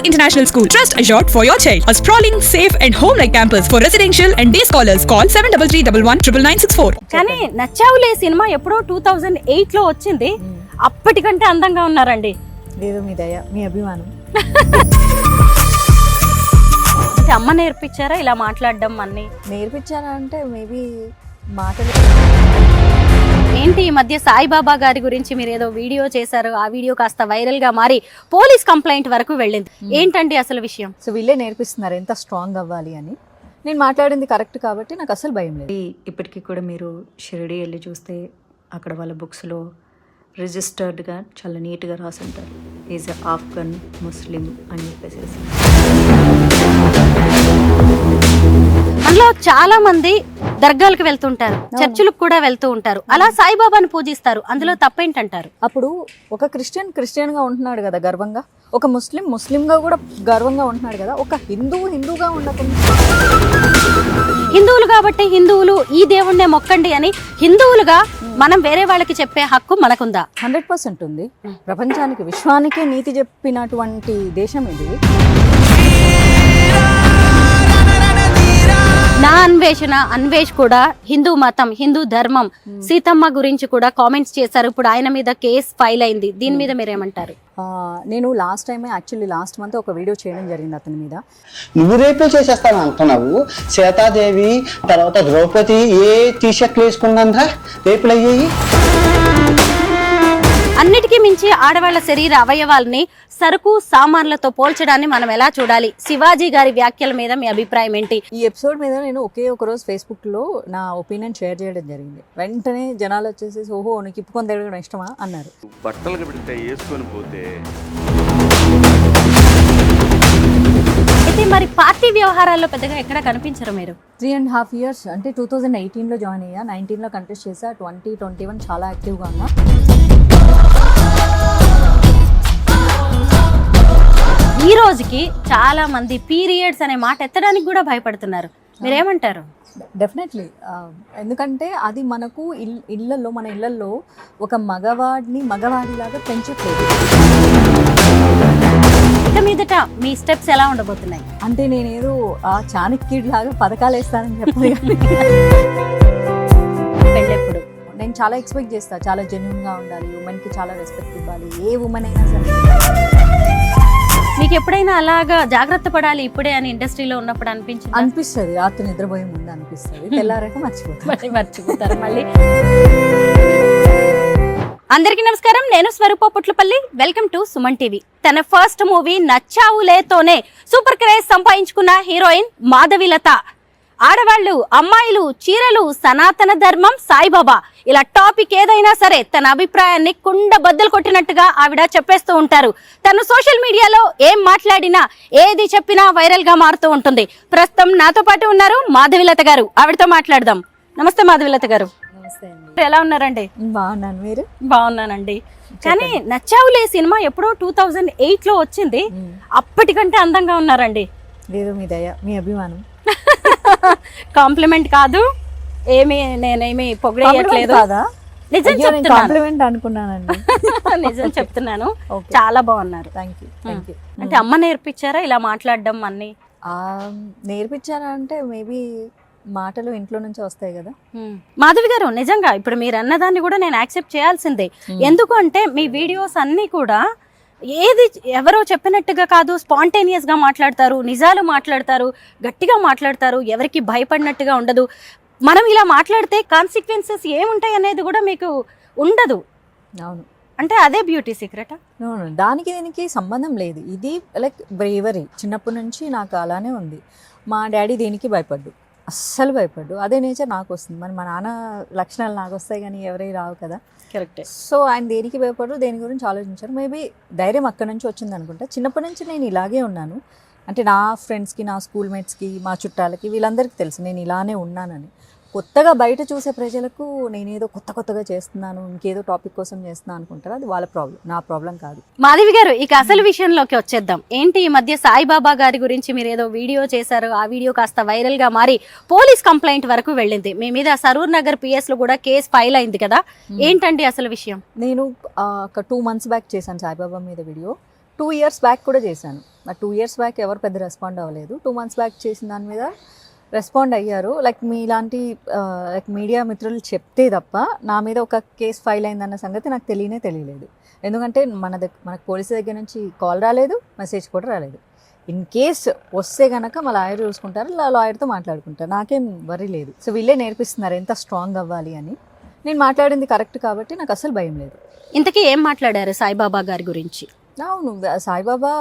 Kali's International School. Trust assured for your child. A sprawling, safe and home-like campus for residential and day scholars. Call 7331 కానీ Nachavule cinema ఎప్పుడో 2008 లో వచ్చింది. అప్పటికంటే అందంగా ఉన్నారండి. లేదు మీ దయ, మీ అభిమానం. అంటే అమ్మ నేర్పించారా ఇలా మాట్లాడడం అన్ని? నేర్పించారా అంటే మేబీ మాటలు. ఏంటి ఈ మధ్య సాయిబాబా గారి గురించి మీరు ఏదో వీడియో చేశారు, ఆ వీడియో కాస్త వైరల్ గా మారి పోలీస్ కంప్లైంట్ వరకు వెళ్ళింది. ఏంటండి అసలు విషయం? సో వీళ్ళే నేర్పిస్తున్నారు ఎంత స్ట్రాంగ్ అవ్వాలి అని. నేను మాట్లాడింది కరెక్ట్ కాబట్టి నాకు అసలు భయం లేదు. ఇప్పటికీ కూడా మీరు షిరిడి వెళ్ళి చూస్తే అక్కడ వాళ్ళ బుక్స్లో రిజిస్టర్డ్గా చాలా నీట్గా రాసి ఉంటారు, ఈజ్ ఎ ఆఫ్ఘన్ ముస్లిం అని చెప్పేసి. అందులో చాలా మంది దర్గాలకు వెళ్తుంటారు, చర్చిలకు కూడా వెళ్తూ ఉంటారు, అలా సాయిబాబాని పూజిస్తారు. అందులో తప్పేంటంటారు? అప్పుడు ఒక క్రిస్టియన్ గా ఉంటున్నాడు కదా గర్వంగా, ఒక ముస్లిం గా కూడా గర్వంగా ఉంటున్నాడు కదా, ఒక హిందూగా ఉండకుండా. హిందువులు కాబట్టి హిందువులు ఈ దేవుణ్ణే మొక్కండి అని హిందువులుగా మనం వేరే వాళ్ళకి చెప్పే హక్కు మనకుందా? 100% ఉంది. ప్రపంచానికి విశ్వానికే నీతి చెప్పినటువంటి దేశం ఇది. నా అన్వేష్ కూడా హిందూ మతం, హిందూ ధర్మం, సీతమ్మ గురించి కూడా కామెంట్స్ చేశారు. ఇప్పుడు ఆయన మీద కేసు ఫైల్ అయింది. దీని మీద మీరేమంటారు? నేను లాస్ట్ మంత్ ఒక వీడియో చేయడం జరిగింది అతని మీద. నువ్వు రేపే చేసేస్తాను అంటున్నావు. సీతాదేవి తర్వాత ద్రౌపది ఏ టీషర్ట్లు వేసుకున్నంత రేపులు అయ్యాయి. అన్నిటికీ మించి ఆడవాళ్ల శరీర అవయవాల్ని సరుకు సామాన్లతో పోల్చడాన్ని మనం ఎలా చూడాలి? శివాజీ గారి వ్యాఖ్యల మీద మీ అభిప్రాయం ఏంటి? ఈ ఎపిసోడ్ మీద నేను ఒకే ఒక రోజు ఫేస్బుక్ లో నా ఒపీనియన్ షేర్ చేయడం జరిగింది. వెంటనే జనాలు వచ్చేసి ఓహో నీకు ఇప్పుకొని తిరగడం ఇష్టమా అన్నారు. బట్టలు వేసుకొని పోతే అయితే మరి పార్టీ వ్యవహారాల్లో పెద్దగా ఎక్కడ కనిపించరు మీరు? 3.5 years అంటే 2018 లో జాయిన్ అయ్యా, 19 లో కంటెస్ట్ చేసా, 2021 చాలా యాక్టివ్గా ఉన్నా. ఈ రోజుకి చాలా మంది పీరియడ్స్ అనే మాట ఎత్తడానికి కూడా భయపడుతున్నారు. మీరేమంటారు? డెఫినెట్లీ. ఎందుకంటే అది మనకు మన ఇళ్లలో ఒక మగవాడిలాగా పెంచట్లేదు. ఇక మీదట మీ స్టెప్స్ ఎలా ఉండబోతున్నాయి? అంటే నేనేదో ఆ చాణక్యుడిలాగా పథకాలు వేస్తానని చెప్పాలి. పెళ్ళెప్పుడు నేను చాలా ఎక్స్పెక్ట్ చేస్తా, చాలా జెన్యూన్గా ఉండాలి, ఉమెన్కి చాలా రెస్పెక్ట్ ఇవ్వాలి, ఏ ఉమెన్ అయినా సరే. మీకు ఎప్పుడైనా అలాగా జాగ్రత్త పడాలి ఇప్పుడే అని ఇండస్ట్రీలో ఉన్నప్పుడు అనిపిస్తుంది? రాత్రి నిద్రపోయే ముందు అనిపిస్తుంది, తెల్లారాక మర్చిపోతారు మళ్ళీ. అందరికీ నమస్కారం, నేను Swaroopa Putlapalli. Welcome to Suman TV. తన ఫస్ట్ మూవీ నచ్చావులేతోనే సూపర్ క్రేజ్ సంపాదించుకున్న హీరోయిన్ మాధవిలత. ఆడవాళ్ళు, అమ్మాయిలు, చీరలు, సనాతన ధర్మం, సాయిబాబా, ఇలా టాపిక్ ఏదైనా సరే తన అభిప్రాయాన్ని కుండ బద్దలు కొట్టినట్టుగా ఆవిడ చెప్పేస్తూ ఉంటారు. తను సోషల్ మీడియాలో ఏం మాట్లాడినా, ఏది చెప్పినా వైరల్ గా మారుతూ ఉంటుంది. ప్రస్తుతం నాతో పాటు ఉన్నారు మాధవిలత గారు. ఆవిడతో మాట్లాడదాం. నమస్తే మాధవిలత గారు. నమస్తే అండి. ఎలా ఉన్నారండి? బాగున్నాను, మీరు? బాగున్నానండి. కానీ నచ్చావులే సినిమా ఎప్పుడో 2008 లో వచ్చింది. అప్పటికంటే అందంగా ఉన్నారండి. లేదు మీ దయ, మీ అభిమానం. కాంప్లిమెంట్ కాదు, నేనేమి పొగిడేయట్లేదు. నిజం కాంప్లిమెంట్ అనుకున్నానండి. నిజం చెప్తున్నాను, చాలా బాగున్నారు. Thank you. అంటే అమ్మ నేర్పించారా ఇలా మాట్లాడడం అన్ని? నేర్పించారా అంటే మేబీ మాటలు ఇంట్లో నుంచి వస్తాయి కదా. మాధవి గారు, నిజంగా ఇప్పుడు మీరు అన్నదాన్ని కూడా నేను యాక్సెప్ట్ చేయాల్సిందే. ఎందుకు అంటే మీ వీడియోస్ అన్ని కూడా ఏది ఎవరో చెప్పినట్టుగా కాదు, స్పాంటేనియస్ గా మాట్లాడతారు, నిజాలు మాట్లాడతారు, గట్టిగా మాట్లాడతారు, ఎవరికి భయపడినట్టుగా ఉండదు. మనం ఇలా మాట్లాడితే కాన్సిక్వెన్సెస్ ఏముంటాయి అనేది కూడా మీకు ఉండదు. అవును, అంటే అదే బ్యూటీ సీక్రెట్. దానికి దీనికి సంబంధం లేదు. ఇది లైక్ బ్రేవరీ. చిన్నప్పటి నుంచి నాకు అలానే ఉంది. మా డాడీ దేనికి భయపడ్డు, అస్సలు భయపడ్డు. అదే నేచర్ నాకు వస్తుంది. మరి మా నాన్న లక్షణాలు నాకు వస్తాయి కానీ ఎవరై రావు కదా. కరెక్టే. సో ఆయన దేనికి భయపడరు, దేని గురించి ఆలోచించారు. మేబీ ధైర్యం అక్కడి నుంచి వచ్చింది అనుకుంటా. చిన్నప్పటి నుంచి నేను ఇలాగే ఉన్నాను. అంటే నా ఫ్రెండ్స్కి, నా స్కూల్ మేట్స్కి, మా చుట్టాలకి, వీళ్ళందరికీ తెలుసు నేను ఇలానే ఉన్నానని. కొత్తగా బయట చూసే ప్రజలకు నేనేదో కొత్తగా చేస్తున్నాను, ఇంకేదో టాపిక్ కోసం చేస్తున్నాను అనుకుంటారు. అది వాళ్ళ ప్రాబ్లం, నా ప్రాబ్లం కాదు. మాధవి గారు, ఇక అసలు విషయంలోకి వచ్చేద్దాం. ఏంటి ఈ మధ్య సాయిబాబా గారి గురించి మీరు ఏదో వీడియో చేశారు, ఆ వీడియో కాస్త వైరల్ గా మారి పోలీస్ కంప్లైంట్ వరకు వెళ్ళింది. మీ మీద సరూర్ నగర్ పిఎస్ లో కూడా కేసు ఫైల్ అయింది కదా. ఏంటండి అసలు విషయం? నేను ఒక 2 months బ్యాక్ చేశాను సాయిబాబా మీద వీడియో. 2 years బ్యాక్ కూడా చేశాను. ఆ 2 years బ్యాక్ ఎవరు పెద్ద రెస్పాండ్ అవ్వలేదు. 2 months బ్యాక్ చేసిన దాని మీద రెస్పాండ్ అయ్యారు. లైక్ మీలాంటి లైక్ మీడియా మిత్రులు చెప్తే తప్ప నా మీద ఒక కేసు ఫైల్ అయిందన్న సంగతి నాకు తెలియలేదు. ఎందుకంటే మనకు పోలీసు దగ్గర నుంచి కాల్ రాలేదు, మెసేజ్ కూడా రాలేదు. ఇన్ కేస్ వస్తే కనుక మా లాయర్ చూసుకుంటారు, లాయర్తో మాట్లాడుకుంటారు, నాకేం వరి లేదు. సో వీళ్ళే నేర్పిస్తున్నారు ఎంత స్ట్రాంగ్ అవ్వాలి అని. నేను మాట్లాడింది కరెక్ట్ కాబట్టి నాకు అసలు భయం లేదు. ఇంతకీ ఏం మాట్లాడారు సాయిబాబా గారి గురించి? అవును, సాయిబాబా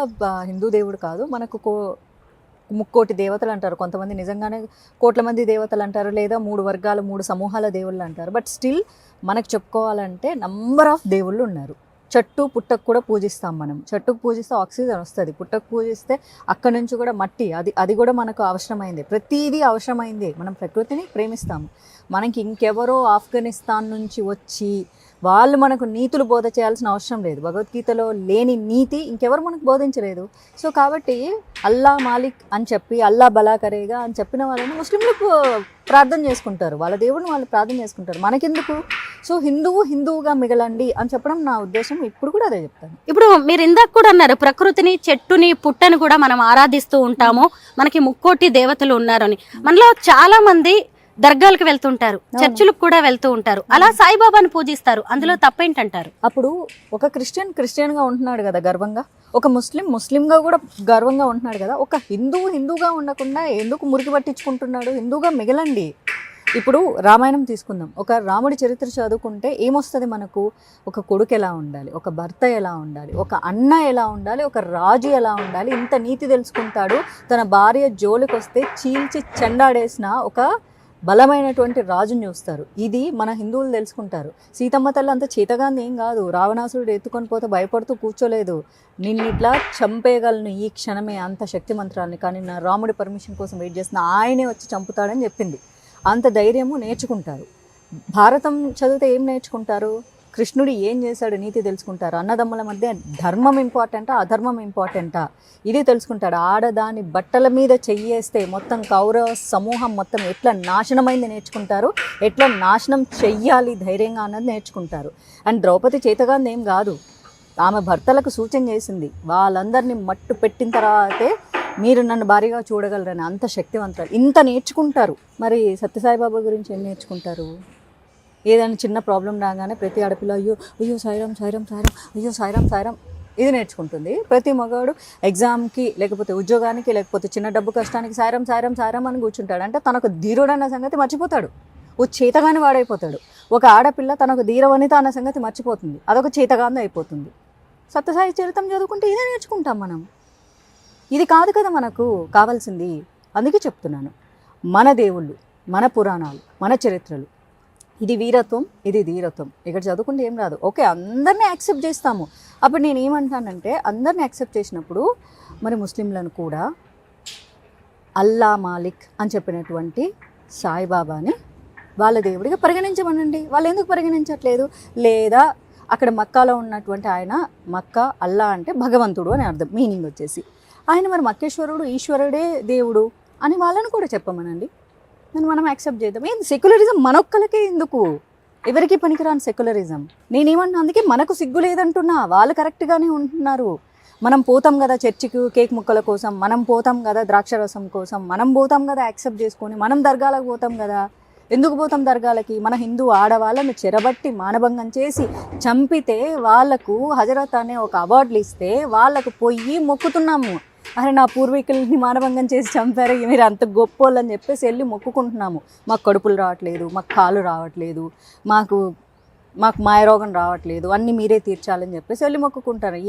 హిందూ దేవుడు కాదు, మనకు ముక్కోటి దేవతలు అంటారు, కొంతమంది నిజంగానే కోట్ల మంది దేవతలు అంటారు, లేదా 3 వర్గాలు 3 సమూహాల దేవుళ్ళు అంటారు. బట్ స్టిల్ మనకు చెప్పుకోవాలంటే నంబర్ ఆఫ్ దేవుళ్ళు ఉన్నారు. చెట్టు పుట్టకు కూడా పూజిస్తాం మనం. చెట్టుకు పూజిస్తే ఆక్సిజన్ వస్తుంది, పుట్టకు పూజిస్తే అక్కడి నుంచి కూడా మట్టి, అది కూడా మనకు అవసరమైంది. ప్రతిదీ అవసరమైంది. మనం ప్రకృతిని ప్రేమిస్తాము. మనకి ఇంకెవరో ఆఫ్ఘనిస్తాన్ నుంచి వచ్చి వాళ్ళు మనకు నీతులు బోధ చేయాల్సిన అవసరం లేదు. భగవద్గీతలో లేని నీతి ఇంకెవరు మనకు బోధించలేదు. సో కాబట్టి అల్లా మాలిక్ అని చెప్పి, అల్లా బలా కరేగా అని చెప్పిన వాళ్ళని ముస్లింలు ప్రార్థన చేసుకుంటారు, వాళ్ళ దేవుడిని వాళ్ళు ప్రార్థన చేసుకుంటారు. మనకెందుకు? సో హిందువుగా మిగలండి అని చెప్పడం నా ఉద్దేశం. ఇప్పుడు కూడా అదే చెప్తాను. ఇప్పుడు మీరు ఇందాక కూడా అన్నారు, ప్రకృతిని, చెట్టుని, పుట్టని కూడా మనం ఆరాధిస్తూ ఉంటాము, మనకి ముక్కోటి దేవతలు ఉన్నారని. మనలో చాలా మంది దర్గాలకు వెళ్తుంటారు, చర్చిలకు కూడా వెళ్తూ ఉంటారు, అలా సాయిబాబాను పూజిస్తారు. అందులో తప్పేంటంటారు? అప్పుడు ఒక క్రిస్టియన్గా ఉంటున్నాడు కదా గర్వంగా, ఒక ముస్లింగా కూడా గర్వంగా ఉంటున్నాడు కదా. ఒక హిందూగా ఉండకుండా ఎందుకు మురికి పట్టించుకుంటున్నాడు? హిందూగా మిగలండి. ఇప్పుడు రామాయణం తీసుకుందాం. ఒక రాముడి చరిత్ర చదువుకుంటే ఏమొస్తుంది మనకు? ఒక కొడుకు ఎలా ఉండాలి, ఒక భర్త ఎలా ఉండాలి, ఒక అన్న ఎలా ఉండాలి, ఒక రాజు ఎలా ఉండాలి, ఇంత నీతి తెలుసుకుంటాడు. తన భార్య జోలికి వస్తే చీల్చి చెండాడేసిన ఒక బలమైనటువంటి రాజుని చూస్తారు. ఇది మన హిందువులు తెలుసుకుంటారు. సీతమ్మ తల్లి అంత చేతగాంది ఏం కాదు. రావణాసురుడు ఎత్తుకొని పోతే భయపడుతూ కూర్చోలేదు. నిన్నిట్లా చంపేయగలను ఈ క్షణమే, అంత శక్తి మంత్రాన్ని. కానీ నా రాముడి పర్మిషన్ కోసం వెయిట్ చేసిన ఆయనే వచ్చి చంపుతాడని చెప్పింది. అంత ధైర్యము నేర్చుకుంటారు. భారతం చదివితే ఏం నేర్చుకుంటారు? కృష్ణుడు ఏం చేశాడు నీతి తెలుసుకుంటారు. అన్నదమ్ముల మధ్య ధర్మం ఇంపార్టెంటా, అధర్మం ఇంపార్టెంటా, ఇది తెలుసుకుంటాడు. ఆడదాని బట్టల మీద చెయ్యేస్తే మొత్తం కౌరవ సమూహం మొత్తం ఎట్లా నాశనమైంది నేర్చుకుంటారు, ఎట్లా నాశనం చెయ్యాలి ధైర్యంగా అన్నది నేర్చుకుంటారు. అండ్ ద్రౌపది చేతగాంది ఏం కాదు, ఆమె భర్తలకు సూచన చేసింది. వాళ్ళందరినీ మట్టు పెట్టిన తర్వాతే మీరు నన్ను భారీగా చూడగలరని. అంత శక్తివంతులు. ఇంత నేర్చుకుంటారు. మరి సత్యసాయిబాబా గురించి ఏం నేర్చుకుంటారు? ఏదైనా చిన్న ప్రాబ్లం రాగానే ప్రతి ఆడపిల్ల అయ్యో సాయిరాం సాయిరాం సాయిరాం, అయ్యో సాయిరాం సాయిరాం ఇది నేర్చుకుంటుంది. ప్రతి మగాడు ఎగ్జామ్కి, లేకపోతే ఉద్యోగానికి, లేకపోతే చిన్న డబ్బు కష్టానికి సాయిరాం సాయిరాం సాయిరాం అని కూర్చుంటాడు. అంటే తనకు ధీరుడు అన్న సంగతి మర్చిపోతాడు, ఓ చేతగాని వాడైపోతాడు. ఒక ఆడపిల్ల తనకు ధీరవనిత అన్న సంగతి మర్చిపోతుంది, అదొక చేతగాంది అయిపోతుంది. సత్యసాయి చరిత్రం చదువుకుంటే ఇదే నేర్చుకుంటాం మనం. ఇది కాదు కదా మనకు కావాల్సింది. అందుకే చెప్తున్నాను, మన దేవుళ్ళు, మన పురాణాలు, మన చరిత్రలు, ఇది వీరత్వం, ఇది ధీరత్వం. ఇక్కడ చదువుకుంటే ఏం రాదు. ఓకే, అందరినీ యాక్సెప్ట్ చేస్తాము. అప్పుడు నేను ఏమంటానంటే, అందరినీ యాక్సెప్ట్ చేసినప్పుడు మరి ముస్లింలను కూడా అల్లా మాలిక్ అని చెప్పినటువంటి సాయిబాబాని వాళ్ళ దేవుడిగా పరిగణించమనండి. వాళ్ళు ఎందుకు పరిగణించట్లేదు? లేదా అక్కడ మక్కాలో ఉన్నటువంటి ఆయన, మక్కా అల్లా అంటే భగవంతుడు అని అర్థం, మీనింగ్ వచ్చేసి. ఆయన మరి మక్కేశ్వరుడు, ఈశ్వరుడే దేవుడు అని వాళ్ళని కూడా చెప్పమనండి. మనం యాక్సెప్ట్ చేద్దాం. ఏంది సెక్యులరిజం మనొక్కలకే ఎందుకు? ఎవరికి పనికిరాని సెక్యులరిజం. నేనేమన్నా అందుకే మనకు సిగ్గు లేదంటున్నా, వాళ్ళు కరెక్ట్గానే ఉంటున్నారు. మనం పోతాం కదా చర్చికి కేక్ ముక్కల కోసం, మనం పోతాం కదా ద్రాక్షరసం కోసం, మనం పోతాం కదా యాక్సెప్ట్ చేసుకొని, మనం దర్గాలకు పోతాం కదా. ఎందుకు పోతాం దర్గాలకి? మన హిందూ ఆడవాళ్ళను చెరబట్టి మానభంగం చేసి చంపితే వాళ్ళకు హజరత్ అనే ఒక అవార్డులు ఇస్తే వాళ్ళకు పోయి మొక్కుతున్నాము. అరే నా పూర్వీకుల్ని మానభంగం చేసి చంపారు, మీరు అంత గొప్పోళ్ళు అని చెప్పేసి వెళ్ళి మొక్కుకుంటున్నాము. మాకు కడుపులు రావట్లేదు, మాకు కాళ్ళు రావట్లేదు, మాకు మాయరోగం రావట్లేదు, అన్నీ మీరే తీర్చాలని చెప్పేసి వెళ్ళి మొక్కుకుంటారు.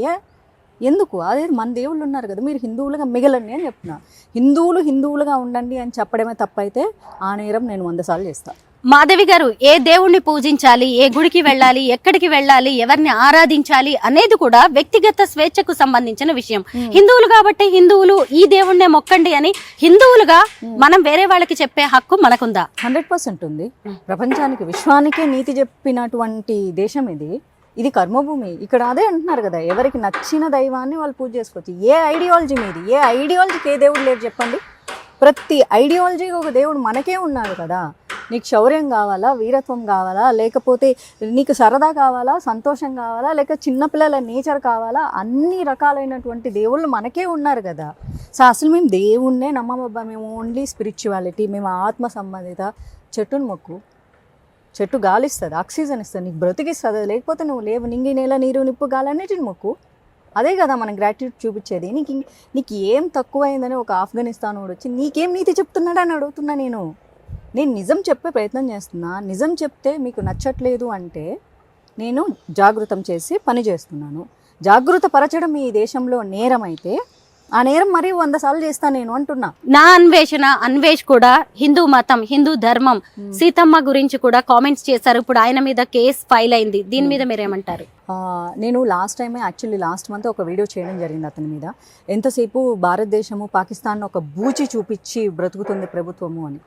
ఎందుకు? అదే మన దేవుళ్ళు ఉన్నారు కదా, మీరు హిందువులుగా మిగలండి అని చెప్తున్నా. హిందువులుగా ఉండండి అని చెప్పడమే తప్పైతే ఆ నేరం నేను 100 సార్లు చేస్తాను. మాధవి గారు, ఏ దేవుణ్ణి పూజించాలి, ఏ గుడికి వెళ్ళాలి, ఎక్కడికి వెళ్ళాలి, ఎవరిని ఆరాధించాలి అనేది కూడా వ్యక్తిగత స్వేచ్ఛకు సంబంధించిన విషయం. హిందువులు కాబట్టి హిందువులు ఈ దేవుణ్ణే మొక్కండి అని హిందువులుగా మనం వేరే వాళ్ళకి చెప్పే హక్కు మనకుందా? 100% ఉంది. ప్రపంచానికి, విశ్వానికే నీతి చెప్పినటువంటి దేశం ఇది. ఇది కర్మభూమి. ఇక్కడ అదే అంటున్నారు కదా, ఎవరికి నచ్చిన దైవాన్ని వాళ్ళు పూజ చేసుకోవచ్చు. ఏ ఐడియాలజీ మీది? ఏ ఐడియాలజీకి ఏ దేవుడు లేరు చెప్పండి? ప్రతి ఐడియాలజీకి ఒక దేవుడు మనకే ఉన్నాడు కదా. నీకు శౌర్యం కావాలా, వీరత్వం కావాలా, లేకపోతే నీకు సరదా కావాలా, సంతోషం కావాలా, లేక చిన్నపిల్లల నేచర్ కావాలా, అన్ని రకాలైనటువంటి దేవుళ్ళు మనకే ఉన్నారు కదా. సో అసలు మేము దేవుణ్ణే నమ్మమబ్బా, మేము ఓన్లీ స్పిరిచువాలిటీ, మేము ఆత్మ సంబంధిత. చెట్టును మొక్కు, చెట్టు గాలి ఇస్తుంది, ఆక్సిజన్ ఇస్తుంది, నీకు బ్రతికిస్తుంది. లేకపోతే నువ్వు లేవు. నింగి నేల నీరు నిప్పు గాలి అన్నిటిని మొక్కు. అదే కదా మనం గ్రాటిట్యూడ్ చూపించేది. నీకు ఏం తక్కువైందని ఒక ఆఫ్ఘనిస్తాన్ వాడు వచ్చి నీకేం నీతి చెప్తున్నాడు అని అడుగుతున్నా. నేను నిజం చెప్పే ప్రయత్నం చేస్తున్నా. నిజం చెప్తే మీకు నచ్చట్లేదు అంటే నేను జాగృతం చేసి పని చేస్తున్నాను. జాగృత పరచడం ఈ దేశంలో నేరం అయితే ఆ నేరం మరీ 100 సార్లు చేస్తాను నేను అంటున్నా. నా అన్వేష్ కూడా హిందూ మతం, హిందూ ధర్మం, సీతమ్మ గురించి కూడా కామెంట్స్ చేశారు. ఇప్పుడు ఆయన మీద కేసు ఫైల్ అయింది. దీని మీద మీరేమంటారు? నేను లాస్ట్ మంత్ ఒక వీడియో చేయడం జరిగింది అతని మీద. ఎంతసేపు భారతదేశము పాకిస్తాన్ ఒక బూచి చూపించి బ్రతుకుతుంది ప్రభుత్వము అని.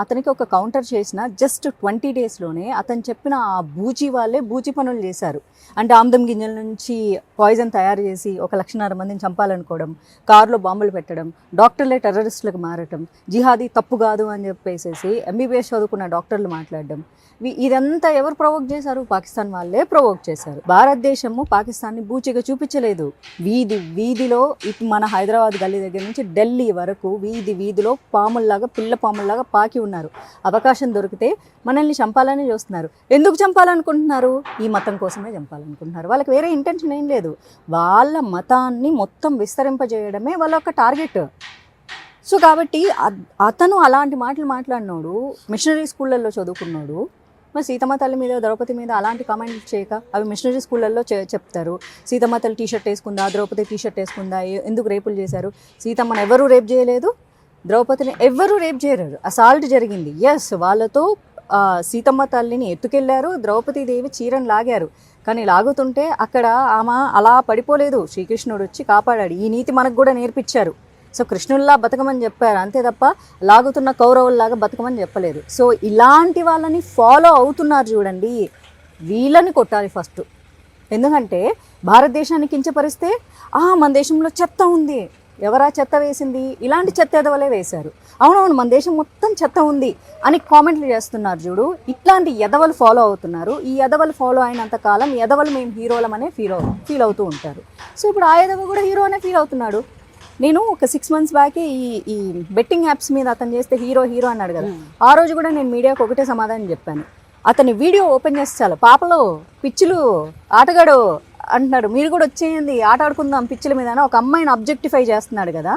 అతనికి ఒక కౌంటర్ చేసిన జస్ట్ 20 డేస్లోనే అతను చెప్పిన ఆ బూచి వాళ్ళే బూచి పనులు చేశారు. అంటే ఆమ్దం గింజల నుంచి పాయిజన్ తయారు చేసి 1,00,000 మందిని చంపాలనుకోవడం, కారులో బాంబులు పెట్టడం, డాక్టర్లే టెర్రరిస్టులకు మారటం, జిహాదీ తప్పు కాదు అని చెప్పేసి ఎంబీబీఎస్ చదువుకున్న డాక్టర్లు మాట్లాడడం. ఇదంతా ఎవరు ప్రొవోక్ చేశారు? పాకిస్తాన్ వాళ్ళే ప్రొవోక్ చేశారు. భారతదేశము పాకిస్తాన్ని బూచిగా చూపించలేదు. వీధిలో మన హైదరాబాద్ గల్లీ దగ్గర నుంచి ఢిల్లీ వరకు వీధిలో పిల్ల పాముల్లాగా పాకి ఉన్నారు. అవకాశం దొరికితే మనల్ని చంపాలని చూస్తున్నారు. ఎందుకు చంపాలనుకుంటున్నారు? ఈ మతం కోసమే చంపాలనుకుంటున్నారు. వాళ్ళకి వేరే ఇంటెన్షన్ ఏం లేదు. వాళ్ళ మతాన్ని మొత్తం విస్తరింపజేయడమే వాళ్ళ ఒక టార్గెట్. సో కాబట్టి అతను అలాంటి మాటలు మాట్లాడినోడు, మిషనరీ స్కూళ్ళల్లో చదువుకున్నాడు. మరి సీతమ్మ తల్లి మీద, ద్రౌపది మీద అలాంటి కామెంట్లు చేయక, అవి మిషనరీ స్కూళ్ళల్లో చెప్తారు. సీతమ్మ తల్లి టీషర్ట్ వేసుకుందా, ద్రౌపది టీషర్ట్ వేసుకుందా, ఎందుకు రేపులు చేశారు? సీతమ్మను ఎవరూ రేప్ చేయలేదు, ద్రౌపదిని ఎవరూ రేప్ చేయలేదు. అసాల్ట్ జరిగింది. ఎస్, వాళ్ళతో సీతమ్మ తల్లిని ఎత్తుకెళ్లారు, ద్రౌపదీదేవి చీరను లాగారు. కానీ లాగుతుంటే అక్కడ ఆమె అలా పడిపోలేదు. శ్రీకృష్ణుడు వచ్చి కాపాడాడు. ఈ నీతి మనకు కూడా నేర్పించారు. సో కృష్ణుల్లా బతకమని చెప్పారు అంతే తప్ప లాగుతున్న కౌరవుల్లాగా బతకమని చెప్పలేదు. సో ఇలాంటి వాళ్ళని ఫాలో అవుతున్నారు చూడండి, వీళ్ళని కొట్టాలి ఫస్ట్. ఎందుకంటే భారతదేశాన్ని కించపరిస్తే మన దేశంలో చెత్త ఉంది, ఎవరా చెత్త వేసింది? ఇలాంటి చెత్త ఎదవలే వేశారు. అవునవును, మన దేశం మొత్తం చెత్త ఉంది అని కామెంట్లు చేస్తున్నారు చూడు. ఇట్లాంటి ఎదవలు ఫాలో అవుతున్నారు. ఈ ఎదవలు ఫాలో అయినంత కాలం ఎదవలు మేము హీరోలమనే ఫీల్ అవుతూ ఉంటారు. సో ఇప్పుడు ఆ ఎదవ కూడా హీరో అనే ఫీల్ అవుతున్నాడు. నేను ఒక 6 months బ్యాకే ఈ బెట్టింగ్ యాప్స్ మీద అతను చేస్తే హీరో అన్నాడు కదా. ఆ రోజు కూడా నేను మీడియాకు ఒకటే సమాధానం చెప్పాను. అతని వీడియో ఓపెన్ చేస్తే చాలు, పాపలు పిచ్చులు ఆటగాడు అంటున్నాడు, మీరు కూడా వచ్చేయండి ఆట ఆడుకుందాం పిచ్చుల మీద అని ఒక అమ్మాయిని అబ్జెక్టిఫై చేస్తున్నాడు కదా.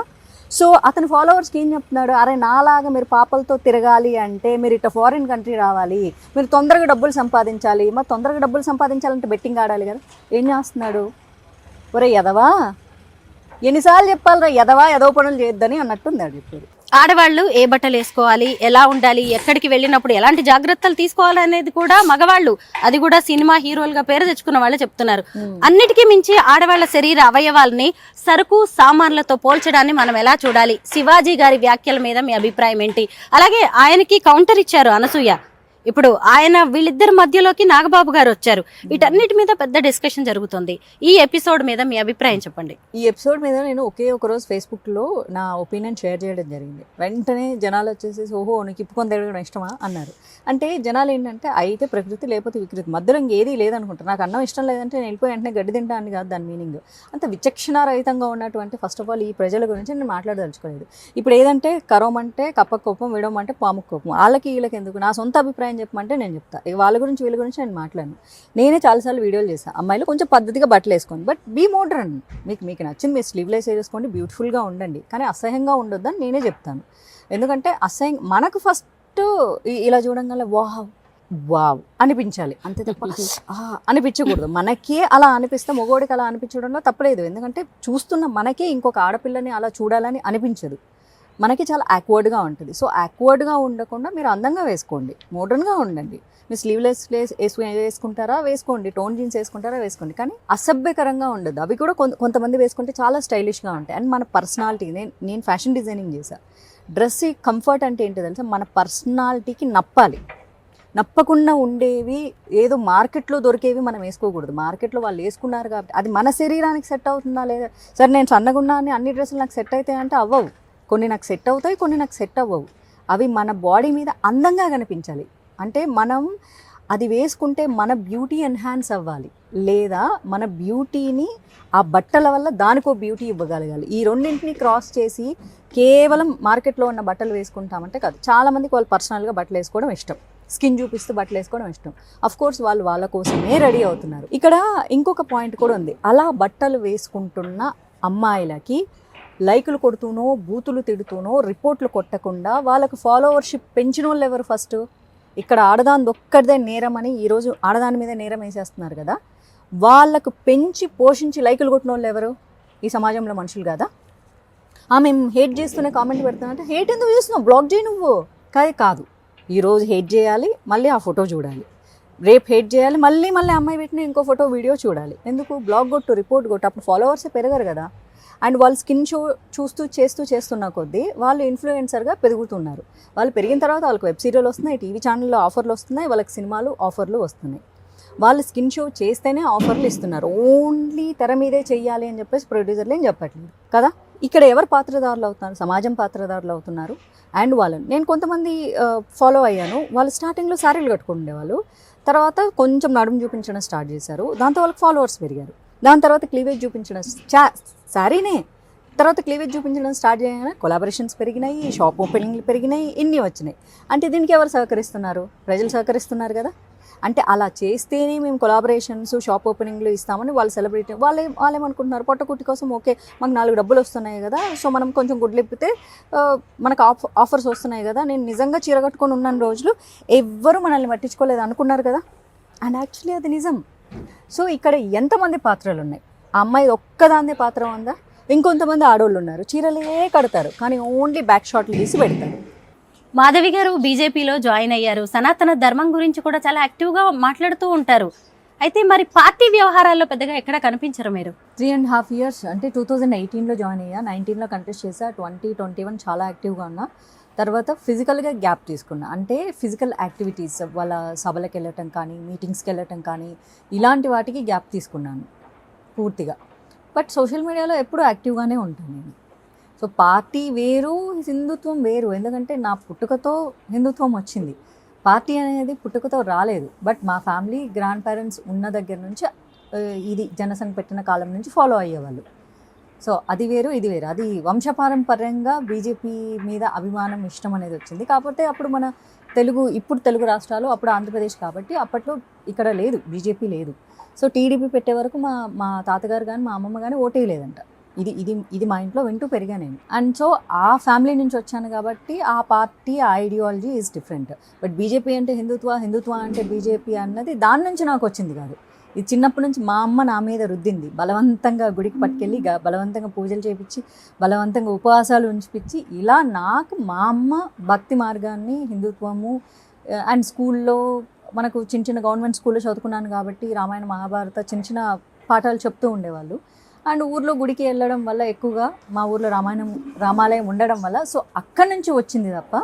సో అతని ఫాలోవర్స్కి ఏం చెప్తున్నాడు? అరే నాలాగా మీరు పాపలతో తిరగాలి అంటే మీరు ఇట్లా ఫారిన్ కంట్రీ రావాలి, మీరు తొందరగా డబ్బులు సంపాదించాలి. మరి తొందరగా డబ్బులు సంపాదించాలంటే బెట్టింగ్ ఆడాలి కదా. ఏం చేస్తున్నాడు? ఒరే ఎదవా, ఎన్నిసార్లు చెప్పాలరా ఎదవ పనులు చేయొద్దని అన్నట్టుంది అది. ఇప్పుడు ఆడవాళ్ళు ఏ బట్టలు వేసుకోవాలి, ఎలా ఉండాలి, ఎక్కడికి వెళ్ళినప్పుడు ఎలాంటి జాగ్రత్తలు తీసుకోవాలి అనేది కూడా మగవాళ్ళు, అది కూడా సినిమా హీరోలుగా పేరు తెచ్చుకున్న వాళ్ళే చెప్తున్నారు. అన్నిటికీ మించి ఆడవాళ్ల శరీర అవయవాల్ని సరుకు సామాన్లతో పోల్చడాన్ని మనం ఎలా చూడాలి? శివాజీ గారి వ్యాఖ్యల మీద మీ అభిప్రాయం ఏంటి? అలాగే ఆయనకి కౌంటర్ ఇచ్చారు అనసూయ. ఇప్పుడు ఆయన వీళ్ళిద్దరి మధ్యలోకి నాగబాబు గారు వచ్చారు. వీటన్నిటి మీద పెద్ద డిస్కషన్ జరుగుతుంది. ఈ ఎపిసోడ్ మీద మీ అభిప్రాయం చెప్పండి. ఈ ఎపిసోడ్ మీద నేను ఒక రోజు ఫేస్బుక్లో నా ఒపీనియన్ షేర్ చేయడం జరిగింది. వెంటనే జనాలు వచ్చేసి ఓహో నీకు ఇప్పుకొని తిరగడం ఇష్టమా అన్నారు. అంటే జనాలు ఏంటంటే అయితే ప్రకృతి లేకపోతే వికృతి, మధ్యలో ఇంకేదీ లేదనుకుంటారు. నాకు అన్నం ఇష్టం లేదంటే నేను వెళ్ళిపోయి వెంటనే గడ్డి తింటా అని కాదు దాని మీనింగ్. అంత విచక్షణారహితంగా ఉన్నటువంటి ఫస్ట్ ఆఫ్ ఆల్ ఈ ప్రజల గురించి నేను మాట్లాడదలుచుకోలేదు. ఇప్పుడు ఏదంటే కరోమంటే కప్ప కోపం, విడవమంటే పాము కోపం, వాళ్ళకి వీళ్ళకి ఎందుకు? నా సొంత అభిప్రాయం చెప్పమంటే నేను చెప్తా. వాళ్ళ గురించి వీళ్ళ గురించి నేను మాట్లాడను. నేనే చాలాసార్లు వీడియోలు చేస్తాను. అమ్మాయిలు కొంచెం పద్ధతిగా బట్టలు వేసుకోండి, బట్ బీ మోడ్రన్. మీకు నచ్చింది మీరు స్లీవ్లెస్ వేసుకోండి, బ్యూటిఫుల్గా ఉండండి, కానీ అసహ్యంగా ఉండొద్దని నేనే చెప్తాను. ఎందుకంటే మనకు ఫస్ట్ ఇలా చూడంగానే వావ్ అనిపించాలి అంతే తప్ప అనిపించకూడదు. మనకే అలా అనిపిస్తే మగోడికి అలా అనిపించడంలో తప్పలేదు. ఎందుకంటే చూస్తున్న మనకే ఇంకొక ఆడపిల్లని అలా చూడాలని అనిపించదు. మనకి చాలా యాక్వర్డ్గా ఉంటుంది. సో యాక్వర్డ్గా ఉండకుండా మీరు అందంగా వేసుకోండి, మోడర్న్గా ఉండండి. మీరు స్లీవ్లెస్ వేసుకుంటారా వేసుకోండి, టోన్ జీన్స్ వేసుకుంటారా వేసుకోండి, కానీ అసభ్యకరంగా ఉండదు. అవి కూడా కొంతమంది వేసుకుంటే చాలా స్టైలిష్గా ఉంటాయి. అండ్ మన పర్సనాలిటీ, నేను ఫ్యాషన్ డిజైనింగ్ చేశాను. డ్రెస్ కంఫర్ట్ అంటే ఏంటో తెలుసా? మన పర్సనాలిటీకి నప్పకుండా ఉండేవి, ఏదో మార్కెట్లో దొరికేవి మనం వేసుకోకూడదు. మార్కెట్లో వాళ్ళు వేసుకున్నారు కాబట్టి అది మన శరీరానికి సెట్ అవుతుందా లేదా? సరే నేను సన్నగున్నా అని అన్ని డ్రెస్సులు నాకు సెట్ అవుతాయి అంటే అవ్వవు. కొన్ని నాకు సెట్ అవుతాయి, కొన్ని నాకు సెట్ అవ్వవు. అవి మన బాడీ మీద అందంగా కనిపించాలి. అంటే మనం అది వేసుకుంటే మన బ్యూటీ ఎన్హాన్స్ అవ్వాలి, లేదా మన బ్యూటీని ఆ బట్టల వల్ల దానికో బ్యూటీ ఇవ్వగలగాలి. ఈ రెండింటిని క్రాస్ చేసి కేవలం మార్కెట్లో ఉన్న బట్టలు వేసుకుంటామంటే కాదు. చాలామందికి వాళ్ళు పర్సనల్గా బట్టలు వేసుకోవడం ఇష్టం, స్కిన్ చూపిస్తూ బట్టలు వేసుకోవడం ఇష్టం. అఫ్ కోర్స్ వాళ్ళు వాళ్ళ కోసమే రెడీ అవుతున్నారు. ఇక్కడ ఇంకొక పాయింట్ కూడా ఉంది. అలా బట్టలు వేసుకుంటున్న అమ్మాయిలకి లైకులు కొడుతూనో, బూతులు తిడుతూనో, రిపోర్ట్లు కొట్టకుండా వాళ్ళకు ఫాలోవర్షిప్ పెంచిన వాళ్ళు ఎవరు? ఫస్ట్ ఇక్కడ ఆడదాని ఒక్కడిదే నేరం అని ఈరోజు ఆడదాని మీద నేరం వేసేస్తున్నారు కదా. వాళ్ళకు పెంచి పోషించి లైకులు కొట్టిన వాళ్ళు ఎవరు? ఈ సమాజంలో మనుషులు కదా. మేము హేట్ చేస్తూనే కామెంట్ పెడుతున్నా, హేట్ ఎందుకు చేస్తున్నావు, బ్లాక్ చేయి నువ్వు. కాదు, ఈరోజు హేట్ చేయాలి, మళ్ళీ ఆ ఫోటో చూడాలి, రేపు హేట్ చేయాలి, మళ్ళీ అమ్మాయి పెట్టిన ఇంకో ఫోటో వీడియో చూడాలి. ఎందుకు? బ్లాగ్ కొట్టు, రిపోర్ట్ కొట్టు, అప్పుడు ఫాలోవర్సే పెరగరు కదా. అండ్ వాళ్ళు స్కిన్ షో చేస్తున్న కొద్దీ వాళ్ళు ఇన్ఫ్లుయెన్సర్గా పెరుగుతున్నారు. వాళ్ళు పెరిగిన తర్వాత వాళ్ళకి వెబ్ సీరియల్ వస్తున్నాయి, టీవీ ఛానల్లో ఆఫర్లు వస్తున్నాయి, వాళ్ళకి సినిమాలు ఆఫర్లు వస్తున్నాయి. వాళ్ళు స్కిన్ షో చేస్తేనే ఆఫర్లు ఇస్తున్నారు. ఓన్లీ తెర మీదే చెయ్యాలి అని చెప్పేసి ప్రొడ్యూసర్లు ఏం చెప్పట్లేదు కదా. ఇక్కడ ఎవరు పాత్రదారులు అవుతున్నారు? సమాజం పాత్రదారులు అవుతున్నారు. అండ్ వాళ్ళని నేను కొంతమంది ఫాలో అయ్యాను. వాళ్ళు స్టార్టింగ్లో శారీలు కట్టుకుండేవాళ్ళు, తర్వాత కొంచెం నడుము చూపించడం స్టార్ట్ చేశారు, దాంతో వాళ్ళకి ఫాలోవర్స్ పెరిగారు. దాని తర్వాత క్లీవేజ్ చూపించడం శారీనే తర్వాత క్లీవేజ్ చూపించడం స్టార్ట్ చేయగానే కొలాబరేషన్స్ పెరిగినాయి, షాప్ ఓపెనింగ్లు పెరిగినాయి, ఇన్ని వచ్చినాయి. అంటే దీనికి ఎవరు సహకరిస్తున్నారు? ప్రజలు సహకరిస్తున్నారు కదా. అంటే అలా చేస్తేనే మేము కొలాబరేషన్స్, షాప్ ఓపెనింగ్లు ఇస్తామని వాళ్ళు సెలబ్రిటీ వాళ్ళేమనుకుంటున్నారు, పొట్టకుట్టి కోసం ఓకే మాకు 4 డబ్బులు వస్తున్నాయి కదా, సో మనం కొంచెం గుడ్లిప్పితే మనకు ఆఫర్స్ వస్తున్నాయి కదా. నేను నిజంగా చీర కట్టుకొని ఉన్న రోజులు ఎవ్వరూ మనల్ని పట్టించుకోలేదు అనుకున్నారు కదా. అండ్ యాక్చువల్లీ అది నిజం. సో ఇక్కడ ఎంతమంది పాత్రలు ఉన్నాయి? ఆ అమ్మాయి ఒక్కదాన్నే పాత్ర ఉందా? ఇంకొంతమంది ఆడోళ్ళు ఉన్నారు, చీరలే కడతారు కానీ ఓన్లీ బ్యాక్ షాట్లు తీసి పెడతారు. మాధవి గారు బీజేపీలో జాయిన్ అయ్యారు, సనాతన ధర్మం గురించి కూడా చాలా యాక్టివ్గా మాట్లాడుతూ ఉంటారు. అయితే మరి పార్టీ వ్యవహారాల్లో పెద్దగా ఎక్కడ కనిపించరు మీరు? 3.5 years అంటే 2018లో జాయిన్ అయ్యా, 19లో కంటెస్ట్ చేసా, 2021 చాలా యాక్టివ్గా ఉన్నా. తర్వాత ఫిజికల్గా గ్యాప్ తీసుకున్నా. అంటే ఫిజికల్ యాక్టివిటీస్, వాళ్ళ సభలకు వెళ్ళటం కానీ, మీటింగ్స్కి వెళ్ళటం కానీ, ఇలాంటి వాటికి గ్యాప్ తీసుకున్నాను పూర్తిగా. బట్ సోషల్ మీడియాలో ఎప్పుడూ యాక్టివ్గానే ఉంటాను నేను. సో పార్టీ వేరు, హిందుత్వం వేరు. ఎందుకంటే నా పుట్టుకతో హిందుత్వం వచ్చింది, పార్టీ అనేది పుట్టుకతో రాలేదు. బట్ మా ఫ్యామిలీ గ్రాండ్ పేరెంట్స్ ఉన్న దగ్గర నుంచి ఇది జనసంఘ పెట్టిన కాలం నుంచి ఫాలో అయ్యేవాళ్ళు. సో అది వేరు, ఇది వేరు. అది వంశపారంపర్యంగా బీజేపీ మీద అభిమానం, ఇష్టం అనేది వచ్చింది. కాకపోతే అప్పుడు మన ఇప్పుడు తెలుగు రాష్ట్రాలు, అప్పుడు ఆంధ్రప్రదేశ్ కాబట్టి అప్పట్లో ఇక్కడ లేదు, బీజేపీ లేదు. సో టీడీపీ పెట్టే వరకు మా తాతగారు కానీ మా అమ్మమ్మ కానీ ఓటే లేదంట. ఇది మా ఇంట్లో వింటూ పెరిగా నేను. అండ్ సో ఆ ఫ్యామిలీ నుంచి వచ్చాను కాబట్టి ఆ పార్టీ, ఆ ideology is different. But BJP అంటే హిందుత్వ అంటే బీజేపీ అన్నది దాని నుంచి నాకు వచ్చింది కాదు. ఇది చిన్నప్పటి నుంచి మా అమ్మ నా మీద రుద్దింది. బలవంతంగా గుడికి పట్టుకెళ్ళి బలవంతంగా పూజలు చేయించి, బలవంతంగా ఉపవాసాలు ఉంచిపించి, ఇలా నాకు మా అమ్మ భక్తి మార్గాన్ని, హిందుత్వము అండ్ స్కూల్లో మనకు చిన్న గవర్నమెంట్ స్కూల్లో చదువుకున్నాను కాబట్టి రామాయణ, మహాభారత చిన్న పాఠాలు చెప్తూ ఉండేవాళ్ళు. అండ్ ఊర్లో గుడికి వెళ్ళడం వల్ల ఎక్కువగా మా ఊర్లో రామాలయం ఉండడం వల్ల సో అక్కడి నుంచి వచ్చింది తప్ప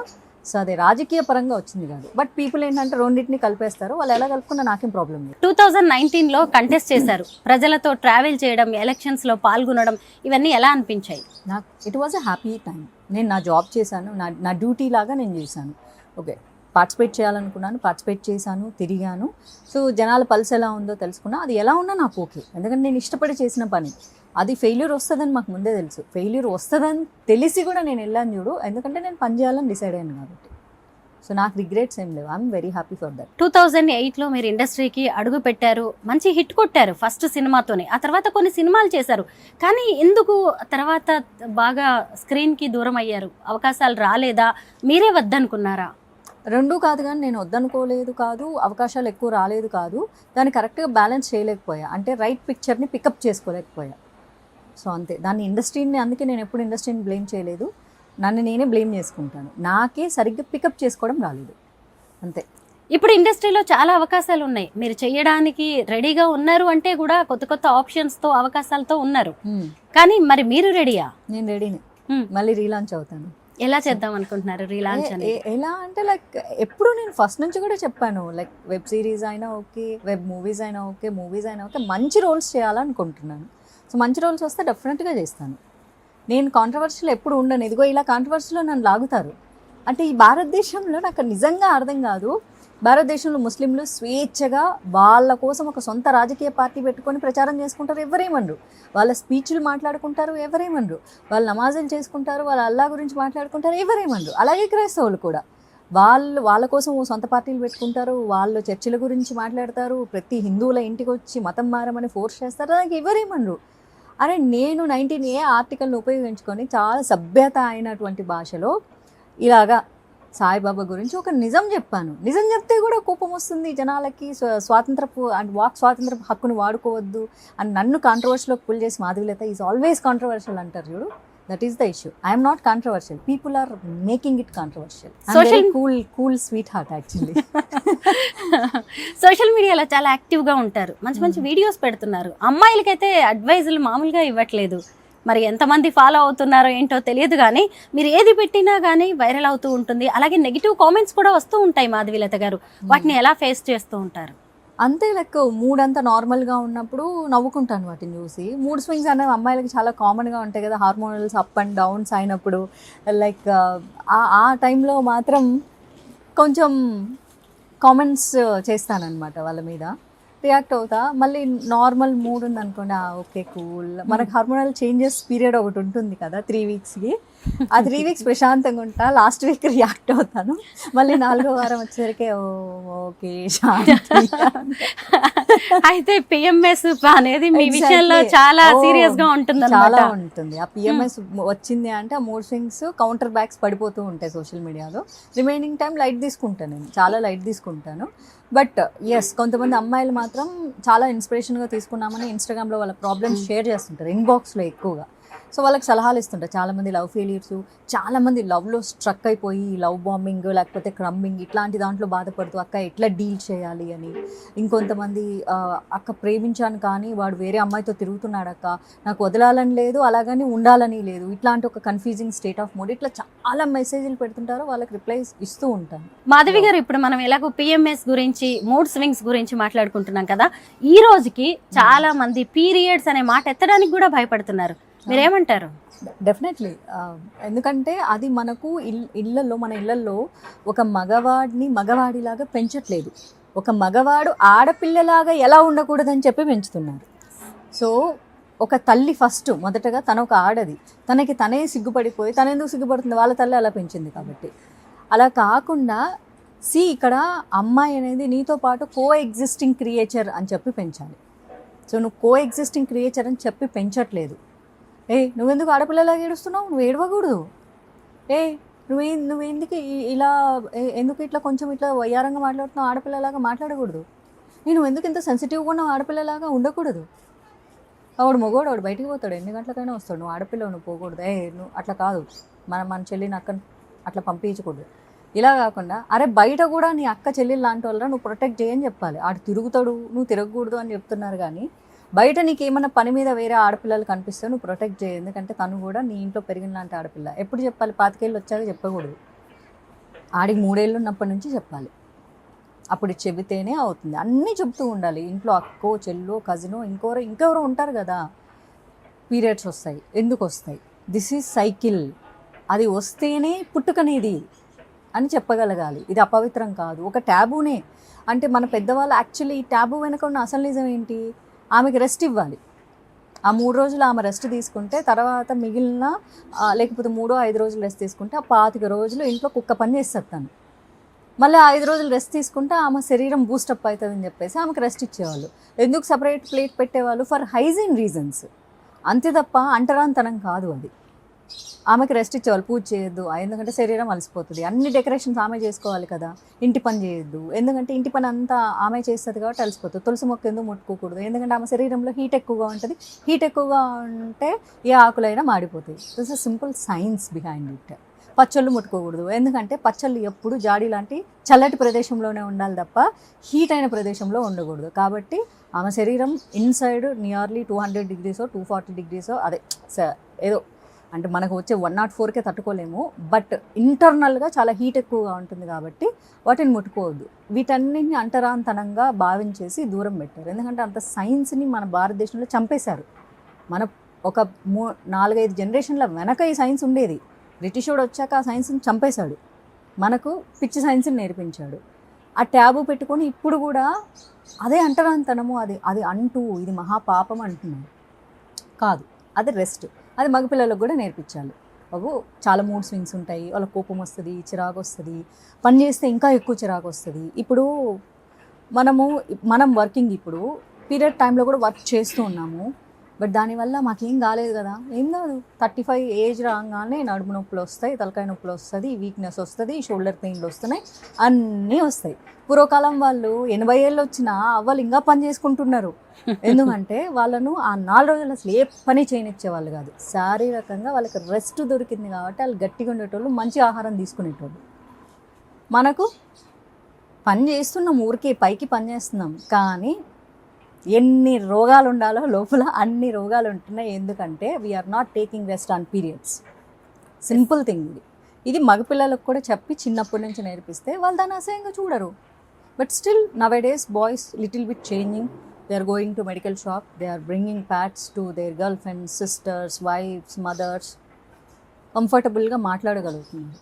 సో అదే రాజకీయ పరంగా వచ్చింది కాదు. బట్ పీపుల్ ఏంటంటే రెండింటిని కలిపేస్తారు, వాళ్ళు ఎలా కలుపుకున్నా నాకేం ప్రాబ్లం లేదు. 2019లో కంటెస్ట్ చేశారు, ప్రజలతో ట్రావెల్ చేయడం, ఎలక్షన్స్లో పాల్గొనడం, ఇవన్నీ ఎలా అనిపించాయి? నాకు it was a happy time. నేను నా జాబ్ చేశాను, నా డ్యూటీ లాగా నేను చేశాను. ఓకే, పార్టిసిపేట్ చేయాలనుకున్నాను, పార్టిసిపేట్ చేశాను, తిరిగాను. సో జనాల పల్స్ ఎలా ఉందో తెలుసుకున్నా. అది ఎలా ఉన్నా నాకు ఓకే, ఎందుకంటే నేను ఇష్టపడి చేసిన పని. అది ఫెయిల్యూర్ వస్తుందని మాకు ముందే తెలుసు. ఫెయిల్యూర్ వస్తుందని తెలిసి కూడా నేను వెళ్ళాను చూడు, ఎందుకంటే నేను పని చేయాలని డిసైడ్ అయ్యాను కాబట్టి. సో నాకు రిగ్రెట్స్ ఏం లేవు. I'm very happy for that. 2008లో మీరు ఇండస్ట్రీకి అడుగు పెట్టారు, మంచి హిట్ కొట్టారు ఫస్ట్ సినిమాతోనే. ఆ తర్వాత కొన్ని సినిమాలు చేశారు, కానీ ఎందుకు తర్వాత బాగా స్క్రీన్కి దూరం అయ్యారు? అవకాశాలు రాలేదా, మీరే వద్దనుకున్నారా? రెండూ కాదు, కానీ నేను వద్దనుకోలేదు కాదు, అవకాశాలు ఎక్కువ రాలేదు కాదు, దాన్ని కరెక్ట్గా బ్యాలెన్స్ చేయలేకపోయా. అంటే రైట్ పిక్చర్ని పికప్ చేసుకోలేకపోయా. సో అంతే. దాన్ని ఇండస్ట్రీని, అందుకే నేను ఎప్పుడు ఇండస్ట్రీని బ్లేమ్ చేయలేదు, నన్ను నేనే బ్లేమ్ చేసుకుంటాను. నాకే సరిగ్గా పికప్ చేసుకోవడం రాలేదు, అంతే. ఇప్పుడు ఇండస్ట్రీలో చాలా అవకాశాలు ఉన్నాయి, మీరు చేయడానికి రెడీగా ఉన్నారు అంటే కూడా కొత్త ఆప్షన్స్తో, అవకాశాలతో ఉన్నారు. కానీ మరి మీరు రెడీయా? నేను రెడీని, మళ్ళీ రీలాంచ్ అవుతాను. ఎలా చేద్దాం అనుకుంటున్నారు రీలాంచ్ అని? ఎలా అంటే లైక్ ఎప్పుడు నేను ఫస్ట్ నుంచి కూడా చెప్పాను, లైక్ వెబ్ సిరీస్ అయినా ఓకే, వెబ్ మూవీస్ అయినా ఓకే, మంచి రోల్స్ చేయాలనుకుంటున్నాను. సో మంచి రోల్స్ వస్తే డెఫినెట్గా చేస్తాను. నేను కాంట్రవర్షియల్ ఎప్పుడు ఉండను. ఇదిగో ఇలా కాంట్రవర్షియల్లో నన్ను లాగుతారు, అంటే ఈ భారతదేశంలో నాకు నిజంగా అర్థం కాదు. భారతదేశంలో ముస్లింలు స్వేచ్ఛగా వాళ్ళ కోసం ఒక సొంత రాజకీయ పార్టీ పెట్టుకొని ప్రచారం చేసుకుంటారు, ఎవరేమనరు. వాళ్ళ స్పీచ్లు మాట్లాడుకుంటారు, ఎవరేమనరు. వాళ్ళు నమాజులు చేసుకుంటారు, వాళ్ళ అల్లా గురించి మాట్లాడుకుంటారు, ఎవరేమనరు. అలాగే క్రైస్తవులు కూడా వాళ్ళ కోసం సొంత పార్టీలు పెట్టుకుంటారు, వాళ్ళు చర్చిల గురించి మాట్లాడతారు, ప్రతి హిందువుల ఇంటికి వచ్చి మతం మారమని ఫోర్స్ చేస్తారు, దానికి ఎవరేమనరు. అరే నేను 19A ఆర్టికల్ని ఉపయోగించుకొని చాలా సభ్యత అయినటువంటి భాషలో ఇలాగా సాయిబాబా గురించి ఒక నిజం చెప్పాను. నిజం చెప్తే కూడా కోపం వస్తుంది జనాలకి. స్వాతంత్రపు అండ్ వాక్ స్వాతంత్రపు హక్కును వాడుకోవద్దు అని నన్ను కాంట్రవర్షియల్లోకి పుల్ చేసి మాధవీలత ఈజ్ ఆల్వేస్ కాంట్రవర్షియల్ అంటారు చూడు. That is the issue. I'm not controversial, people are making it controversial. Cool sweet heart actually. Social మీడియాలో చాలా యాక్టివ్గా ఉంటారు, మంచి మంచి వీడియోస్ పెడుతున్నారు. అమ్మాయిలకైతే అడ్వైజులు మామూలుగా ఇవ్వట్లేదు. మరి ఎంతమంది ఫాలో అవుతున్నారో ఏంటో తెలియదు, కానీ మీరు ఏది పెట్టినా కానీ వైరల్ అవుతూ ఉంటుంది. అలాగే నెగిటివ్ కామెంట్స్ కూడా వస్తూ ఉంటాయి. మాధవీలత గారు వాటిని ఎలా ఫేస్ చేస్తూ ఉంటారు? అంతే, లైక్ మూడ్ అంతా నార్మల్గా ఉన్నప్పుడు నవ్వుకుంటాను వాటిని చూసి. మూడ్ స్వింగ్స్ అనేవి అమ్మాయిలకి చాలా కామన్గా ఉంటాయి కదా, హార్మోనల్స్ అప్ అండ్ డౌన్స్ అయినప్పుడు. లైక్ ఆ టైంలో మాత్రం కొంచెం కామెంట్స్ చేస్తానన్నమాట, వాళ్ళ మీద రియాక్ట్ అవుతా. మళ్ళీ నార్మల్ మూడ్ ఉంది అనుకోండి, ఓకే కూల్. మనకు హార్మోనల్ చేంజెస్ పీరియడ్ ఒకటి ఉంటుంది కదా 3 వీక్స్కి. ఆ 3 వీక్స్ ప్రశాంతంగా ఉంటా, లాస్ట్ వీక్ రియాక్ట్ అవుతాను. మళ్ళీ 4వ వారం వచ్చేసరికి ఓకే శాంతి. అయితే పిఎంఎస్ అనేది మీ విషయంలో చాలా సీరియస్ గా ఉంటుంది, చాలా ఉంటుంది. ఆ పిఎంఎస్ వచ్చింది అంటే ఆ మూడ్ స్వింగ్స్ కౌంటర్ బ్యాక్స్ పడిపోతూ ఉంటాయి సోషల్ మీడియాలో. రిమైనింగ్ టైం లైట్ తీసుకుంటాను, నేను చాలా లైట్ తీసుకుంటాను. బట్ ఎస్, కొంతమంది అమ్మాయిలు మాత్రం చాలా ఇన్స్పిరేషన్గా తీసుకున్నామని ఇన్స్టాగ్రామ్లో వాళ్ళ ప్రాబ్లమ్స్ షేర్ చేస్తుంటారు, ఇన్బాక్స్లో ఎక్కువగా. సో వాళ్ళకి సలహాలు ఇస్తుంటారు. చాలామంది లవ్ ఫెయిల్యూర్స్, చాలామంది లవ్లో స్ట్రక్ అయిపోయి లవ్ బాంబింగ్ లేకపోతే క్రమ్మింగ్ ఇట్లాంటి దాంట్లో బాధపడుతూ అక్క ఎట్లా డీల్ చేయాలి అని. ఇంకొంతమంది అక్క ప్రేమించాను కానీ వాడు వేరే అమ్మాయితో తిరుగుతున్నాడు అక్క, నాకు వదలాలని లేదు అలాగని ఉండాలని లేదు, ఇట్లాంటి ఒక కన్ఫ్యూజింగ్ స్టేట్ ఆఫ్ మూడ్. ఇట్లా చాలా మెసేజ్లు పెడుతుంటారో వాళ్ళకి రిప్లైస్ ఇస్తూ ఉంటాను. మాధవి గారు, ఇప్పుడు మనం ఎలాగో పిఎంఎస్ గురించి మూడ్ స్వింగ్స్ గురించి మాట్లాడుకుంటున్నాం కదా, ఈ రోజుకి చాలా మంది పీరియడ్స్ అనే మాట ఎత్తడానికి కూడా భయపడుతున్నారు, మీరేమంటారు? డెఫినెట్లీ. ఎందుకంటే అది మనకు మన ఇళ్ళల్లో ఒక మగవాడిని మగవాడిలాగా పెంచట్లేదు, ఒక మగవాడు ఆడపిల్లలాగా ఎలా ఉండకూడదని చెప్పి పెంచుతున్నారు. సో ఒక తల్లి ఫస్ట్ మొదటగా తను ఒక ఆడది, తనకి తనే సిగ్గుపడిపోయి తను ఎందుకు సిగ్గుపడుతుంది, వాళ్ళ తల్లి అలా పెంచింది కాబట్టి. అలా కాకుండా ఇక్కడ అమ్మాయి అనేది నీతో పాటు కో ఎగ్జిస్టింగ్ క్రియేచర్ అని చెప్పి పెంచాలి. సో నువ్వు కో ఎగ్జిస్టింగ్ క్రియేచర్ అని చెప్పి పెంచట్లేదు. నువ్వెందుకు ఆడపిల్లలాగా ఏడుస్తున్నావు, నువ్వు ఏడవకూడదు. నువ్వెందుకు ఇలా ఎందుకు ఇట్లా కొంచెం ఇట్లా వయ్యారంగా మాట్లాడుతున్నావు, ఆడపిల్లలాగా మాట్లాడకూడదు. నువ్వు ఎందుకు ఇంత సెన్సిటివ్గా ఉన్నావు, ఆడపిల్లలాగా ఉండకూడదు. వాడు మగవాడు, వాడు బయటికి పోతాడు, ఎన్ని గంటలకైనా వస్తాడు, నువ్వు ఆడపిల్ల నువ్వు పోకూడదు. నువ్వు అట్లా కాదు, మన చెల్లిని అక్కని అట్లా పంపించకూడదు. ఇలా కాకుండా అరే బయట కూడా నీ అక్క చెల్లెలు లాంటి వాళ్ళ నువ్వు ప్రొటెక్ట్ చేయని చెప్పాలి. ఆడు తిరుగుతాడు నువ్వు తిరగకూడదు అని చెప్తున్నారు, కానీ బయట నీకు ఏమన్నా పని మీద వేరే ఆడపిల్లలు కనిపిస్తే నువ్వు ప్రొటెక్ట్ చేయి. ఎందుకంటే తను కూడా నీ ఇంట్లో పెరిగిన లాంటి ఆడపిల్ల. ఎప్పుడు చెప్పాలి? 25 ఏళ్ళు వచ్చాక చెప్పకూడదు, ఆడికి 3 ఏళ్ళు ఉన్నప్పటి నుంచి చెప్పాలి. అప్పుడు చెబితేనే అవుతుంది. అన్నీ చెబుతూ ఉండాలి. ఇంట్లో అక్కో చెల్లో కజినో ఇంకెవరో ఉంటారు కదా, పీరియడ్స్ వస్తాయి, ఎందుకు వస్తాయి, దిస్ ఈజ్ సైకిల్, అది వస్తేనే పుట్టుకనేది అని చెప్పగలగాలి. ఇది అపవిత్రం కాదు, ఒక ట్యాబూనే. అంటే మన పెద్దవాళ్ళు యాక్చువల్లీ ఈ ట్యాబూ వెనక ఉన్న అసలు నిజం ఏంటి, ఆమెకి రెస్ట్ ఇవ్వాలి. ఆ 3 రోజులు ఆమె రెస్ట్ తీసుకుంటే తర్వాత మిగిలిన లేకపోతే 3-5 రోజులు రెస్ట్ తీసుకుంటే ఆ 25 రోజులు ఇంట్లో కుక్క పని చేస్తుంది తను. మళ్ళీ 5 రోజులు రెస్ట్ తీసుకుంటే ఆమె శరీరం బూస్టప్ అవుతుందని చెప్పేసి ఆమెకు రెస్ట్ ఇచ్చేవాళ్ళు. ఎందుకు సపరేట్ ప్లేట్ పెట్టేవాళ్ళు? ఫర్ హైజీన్ రీజన్స్, అంతే తప్ప అంటరాంతనం కాదు. అది ఆమెకి రెస్ట్ ఇచ్చేవాళ్ళు. పూజ చేయొద్దు ఎందుకంటే శరీరం అలసిపోతుంది, అన్ని డెకరేషన్స్ ఆమె చేసుకోవాలి కదా, ఇంటి పని చేయొద్దు ఎందుకంటే ఇంటి పని అంతా ఆమె చేస్తుంది కాబట్టి అలసిపోతుంది. తులసి మొక్క ఎందుకు ముట్టుకోకూడదు ఎందుకంటే ఆమె శరీరంలో హీట్ ఎక్కువగా ఉంటుంది, హీట్ ఎక్కువగా ఉంటే ఏ ఆకులైనా మాడిపోతాయి. This is simple science behind it. పచ్చళ్ళు ముట్టుకోకూడదు ఎందుకంటే పచ్చళ్ళు ఎప్పుడు జాడీ లాంటి చల్లటి ప్రదేశంలోనే ఉండాలి తప్ప హీట్ అయిన ప్రదేశంలో ఉండకూడదు. కాబట్టి ఆమె శరీరం ఇన్సైడ్ నియర్లీ 200 degrees 240 degrees అదే ఏదో అంటే మనకు వచ్చే 104కే తట్టుకోలేము, బట్ ఇంటర్నల్గా చాలా హీట్ ఎక్కువగా ఉంటుంది కాబట్టి వాటిని ముట్టుకోవద్దు. వీటన్నిటిని అంటరాంతనంగా భావించేసి దూరం పెట్టారు. ఎందుకంటే అంత సైన్స్ని మన భారతదేశంలో చంపేశారు. మన ఒక 4-5 జనరేషన్ల వెనక ఈ సైన్స్ ఉండేది, బ్రిటిష్ వాడు వచ్చాక ఆ సైన్స్ని చంపేశాడు. మనకు పిచ్చి సైన్స్ని నేర్పించాడు. ఆ ట్యాబు పెట్టుకొని ఇప్పుడు కూడా అదే అంటరాంతనము, అది అది అంటూ ఇది మహాపాపం అంటున్నాడు. కాదు, అది రెస్ట్. అది మగపిల్లలకు కూడా నేర్పించాలి. బాబు చాలా మూడ్ స్వింగ్స్ ఉంటాయి, వాళ్ళ కోపం వస్తుంది, చిరాకు వస్తుంది, పని చేస్తే ఇంకా ఎక్కువ చిరాకు వస్తుంది. ఇప్పుడు మనం వర్కింగ్ ఇప్పుడు పీరియడ్ టైంలో కూడా వర్క్ చేస్తూ ఉన్నాము. బట్ దానివల్ల మాకేం కాలేదు కదా, ఏం కాదు. 35 ఏజ్ రాగానే నడుము నొప్పులు వస్తాయి, తలకాయ నొప్పులు వస్తుంది, వీక్నెస్ వస్తుంది, షోల్డర్ పెయిన్లు వస్తున్నాయి, అన్నీ వస్తాయి. పూర్వకాలం వాళ్ళు 80 ఏళ్ళు వచ్చినా వాళ్ళు ఇంకా పని చేసుకుంటున్నారు. ఎందుకంటే వాళ్ళను ఆ 4 రోజులు అసలు ఏ పని చేయనిచ్చేవాళ్ళు కాదు. శారీరకంగా వాళ్ళకి రెస్ట్ దొరికింది కాబట్టి వాళ్ళు గట్టిగా ఉండేటోళ్ళు, మంచి ఆహారం తీసుకునేటోళ్ళు. మనకు పని చేస్తున్నాం, ఊరికే పైకి పని చేస్తున్నాం, కానీ ఎన్ని రోగాలు ఉండాలో లోపల అన్ని రోగాలు ఉంటున్నాయి. ఎందుకంటే we're not taking rest on periods. Simple thing ఇది మగపిల్లలకు కూడా చెప్పి చిన్నప్పటి నుంచి నేర్పిస్తే వాళ్ళు దాన్ని అసహ్యంగా చూడరు. But still nowadays boys little bit changing. They are going to medical shop, they are bringing pads to their girl friends, sisters, wifes, mothers. కంఫర్టబుల్గా మాట్లాడగలుగుతున్నారు.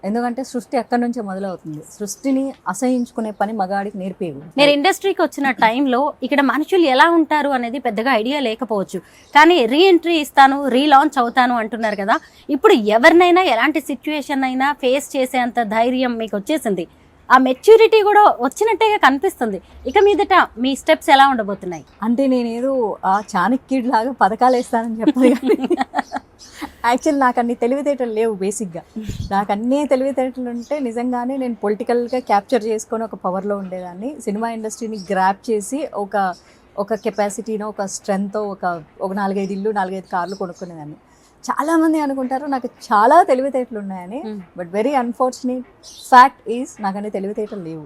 ఎందుకంటే సృష్టి అక్కడి నుంచే మొదలవుతుంది. సృష్టిని అసహించుకునే పని మగాడికి నేర్పేవి. మీరు ఇండస్ట్రీకి వచ్చిన టైంలో ఇక్కడ మనుషులు ఎలా ఉంటారు అనేది పెద్దగా ఐడియా లేకపోవచ్చు, కానీ రీఎంట్రీ ఇస్తాను, రీలాంచ్ అవుతాను అంటున్నారు కదా. ఇప్పుడు ఎవరినైనా ఎలాంటి సిచ్యువేషన్ అయినా ఫేస్ చేసేంత ధైర్యం మీకు వచ్చేసింది, ఆ మెచ్యూరిటీ కూడా వచ్చినట్టేగా కనిపిస్తుంది. ఇక మీదట మీ స్టెప్స్ ఎలా ఉండబోతున్నాయి? అంటే నేనేదో ఆ చాణక్యుడి లాగా పథకాలు వేస్తానని చెప్పాలి, కానీ యాక్చువల్ నాకు అన్ని తెలివితేటలు లేవు. బేసిక్గా నాకు అన్నీ తెలివితేటలు ఉంటే నిజంగానే నేను పొలిటికల్గా క్యాప్చర్ చేసుకొని ఒక పవర్లో ఉండేదాన్ని. సినిమా ఇండస్ట్రీని గ్రాప్ చేసి ఒక కెపాసిటీనో, ఒక స్ట్రెంగ్తో ఒక 4-5 ఇల్లు, 4-5 కార్లు కొనుక్కునేదాన్ని. చాలామంది అనుకుంటారు నాకు చాలా తెలివితేటలు ఉన్నాయని. But very unfortunate fact is నాకు అన్ని తెలివితేటలు లేవు.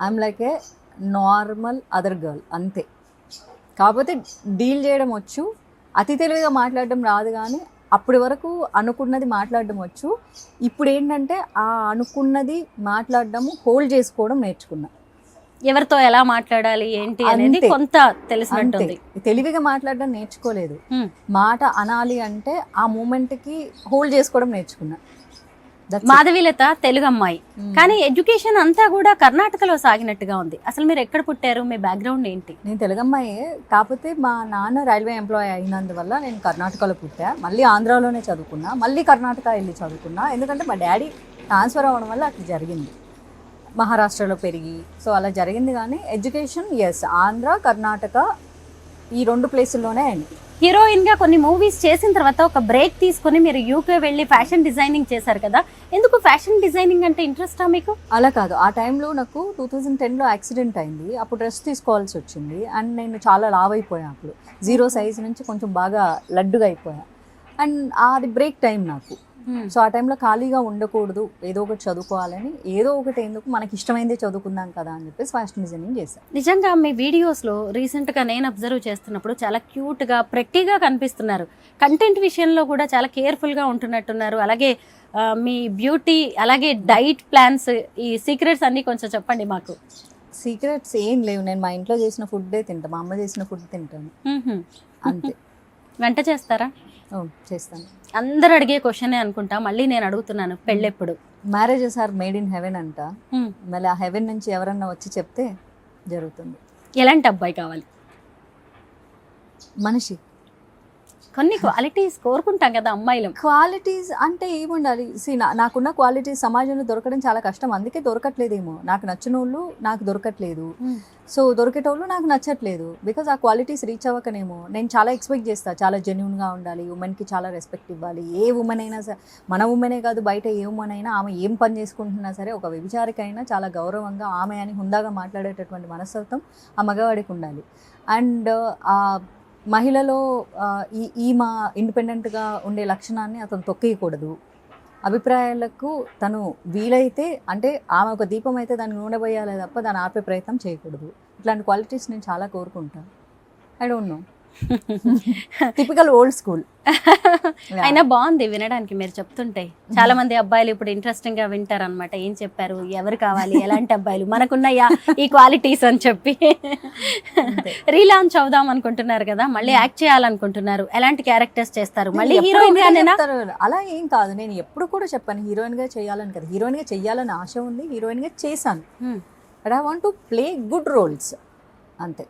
I'm like A normal other girl అంతే. కాకపోతే డీల్ చేయడం వచ్చు, అతి తెలివిగా మాట్లాడడం రాదు, కానీ అప్పటి వరకు అనుకున్నది మాట్లాడడం వచ్చు. ఇప్పుడు ఏంటంటే ఆ అనుకున్నది మాట్లాడడము హోల్డ్ చేసుకోవడం నేర్చుకున్నా. ఎవరితో ఎలా మాట్లాడాలి ఏంటి అనేది కొంత తెలిసినట్టుంది. తెలివిగా మాట్లాడడం నేర్చుకోలేదు, మాట అనాలి అంటే ఆ మూమెంట్కి హోల్డ్ చేసుకోవడం నేర్చుకున్నా. మాధవీలత తెలుగు అమ్మాయి, కానీ ఎడ్యుకేషన్ అంతా కూడా కర్ణాటకలో సాగినట్టుగా ఉంది. అసలు మీరు ఎక్కడ పుట్టారు, మీ బ్యాక్గ్రౌండ్ ఏంటి? నేను తెలుగు అమ్మాయే, కాకపోతే మా నాన్న రైల్వే ఎంప్లాయీ అయినందువల్ల నేను కర్ణాటకలో పుట్టా. మళ్ళీ ఆంధ్రాలోనే చదువుకున్నా, మళ్ళీ కర్ణాటక వెళ్ళి చదువుకున్నా. ఎందుకంటే మా డాడీ ట్రాన్స్ఫర్ అవ్వడం వల్ల అట్లా జరిగింది. మహారాష్ట్రలో పెరిగి సో అలా జరిగింది. కానీ ఎడ్యుకేషన్ ఎస్ ఆంధ్ర, కర్ణాటక ఈ 2 ప్లేసుల్లోనే అయింది. హీరోయిన్గా కొన్ని మూవీస్ చేసిన తర్వాత ఒక బ్రేక్ తీసుకొని మీరు యూకే వెళ్ళి ఫ్యాషన్ డిజైనింగ్ చేశారు కదా. ఎందుకు ఫ్యాషన్ డిజైనింగ్ అంటే ఇంట్రెస్టా మీకు? అలా కాదు, ఆ టైంలో నాకు 2010లో యాక్సిడెంట్ అయింది. అప్పుడు రెస్ట్ తీసుకోవాల్సి వచ్చింది. అండ్ నేను చాలా లావ్ అయిపోయాను. అప్పుడు 0 సైజ్ నుంచి కొంచెం బాగా లడ్డుగా అయిపోయాను. అండ్ అది బ్రేక్ టైం నాకు. సో ఆ టైంలో ఖాళీగా ఉండకూడదు, ఏదో ఒకటి చదువుకోవాలని, ఏదో ఒకటి ఎందుకు మనకి ఇష్టమైందే చదువుకుందాం కదా అని చెప్పేసి ఫ్యాషన్ డిజైనింగ్ చేశాను. నిజంగా మీ వీడియోస్లో రీసెంట్గా నేను అబ్జర్వ్ చేస్తున్నప్పుడు చాలా క్యూట్గా, ప్రెట్టీగా కనిపిస్తున్నారు. కంటెంట్ విషయంలో కూడా చాలా కేర్ఫుల్గా ఉంటున్నట్టున్నారు. అలాగే మీ బ్యూటీ, అలాగే డైట్ ప్లాన్స్, ఈ సీక్రెట్స్ అన్నీ కొంచెం చెప్పండి మాకు. సీక్రెట్స్ ఏం లేవు, నేను మా ఇంట్లో చేసిన ఫుడ్డే తింటాను, మా అమ్మ చేసిన ఫుడ్ తింటాను అంతే. వంట చేస్తారా? చేస్తాను. అందరు అడిగే క్వశ్చనే అనుకుంటా, మళ్ళీ నేను అడుగుతున్నాను, పెళ్ళెప్పుడు? Marriages are made in heaven అంట. మళ్ళీ ఆ హెవెన్ నుంచి ఎవరన్నా వచ్చి చెప్తే జరుగుతుంది. ఎలాంటి అబ్బాయి కావాలి? మనిషి. కొన్ని క్వాలిటీస్ కోరుకుంటాం కదా అమ్మాయిలు. క్వాలిటీస్ అంటే ఏముండాలి? నాకున్న క్వాలిటీస్ సమాజంలో దొరకడం చాలా కష్టం, అందుకే దొరకట్లేదేమో. నాకు నచ్చిన వాళ్ళు నాకు దొరకట్లేదు, సో దొరికేటోళ్ళు నాకు నచ్చట్లేదు. బికాజ్ ఆ క్వాలిటీస్ రీచ్ అవ్వకనేమో. నేను చాలా ఎక్స్పెక్ట్ చేస్తాను, చాలా జెన్యూన్గా ఉండాలి, ఉమెన్కి చాలా రెస్పెక్ట్ ఇవ్వాలి. ఏ ఉమెన్ అయినా సరే, మన ఉమెనే కాదు బయట ఏ ఉమెన్ అయినా, ఆమె ఏం పని చేసుకుంటున్నా సరే ఒక వ్యభిచారికైనా చాలా గౌరవంగా ఆమె అని హుందాగా మాట్లాడేటటువంటి మనస్తత్వం ఆ మగవాడికి ఉండాలి. అండ్ మహిళలో ఈమె ఇండిపెండెంట్గా ఉండే లక్షణాన్ని అతను తొక్కేయకూడదు. అభిప్రాయాలకు తను వీలైతే, అంటే ఆమె ఒక దీపం అయితే దాన్ని నూనె పోయాలి తప్ప దాన్ని ఆపే ప్రయత్నం చేయకూడదు. ఇట్లాంటి క్వాలిటీస్ నేను చాలా కోరుకుంటాను. I don't no, typical old school. అయినా బాగుంది వినడానికి మీరు చెప్తుంటే. చాలా మంది అబ్బాయిలు ఇప్పుడు ఇంట్రెస్టింగ్ గా వింటారు అనమాట. ఏం చెప్పారు, ఎవరు కావాలి, ఎలాంటి అబ్బాయిలు మనకున్నాయా ఈ క్వాలిటీస్ అని చెప్పి. రీలాంచ్ అవుదాం అనుకుంటున్నారు కదా, మళ్ళీ యాక్ట్ చేయాలనుకుంటున్నారు. ఎలాంటి క్యారెక్టర్స్ చేస్తారు? మళ్ళీ హీరోయిన్ గానేనా? అలా ఏం కాదు, నేను ఎప్పుడు కూడా చెప్పాను హీరోయిన్ గా చేయాలని కదా. హీరోయిన్ గా చేయాలని ఆశ ఉంది, హీరోయిన్ గా చేశాను. But I want to play good roles అంతే.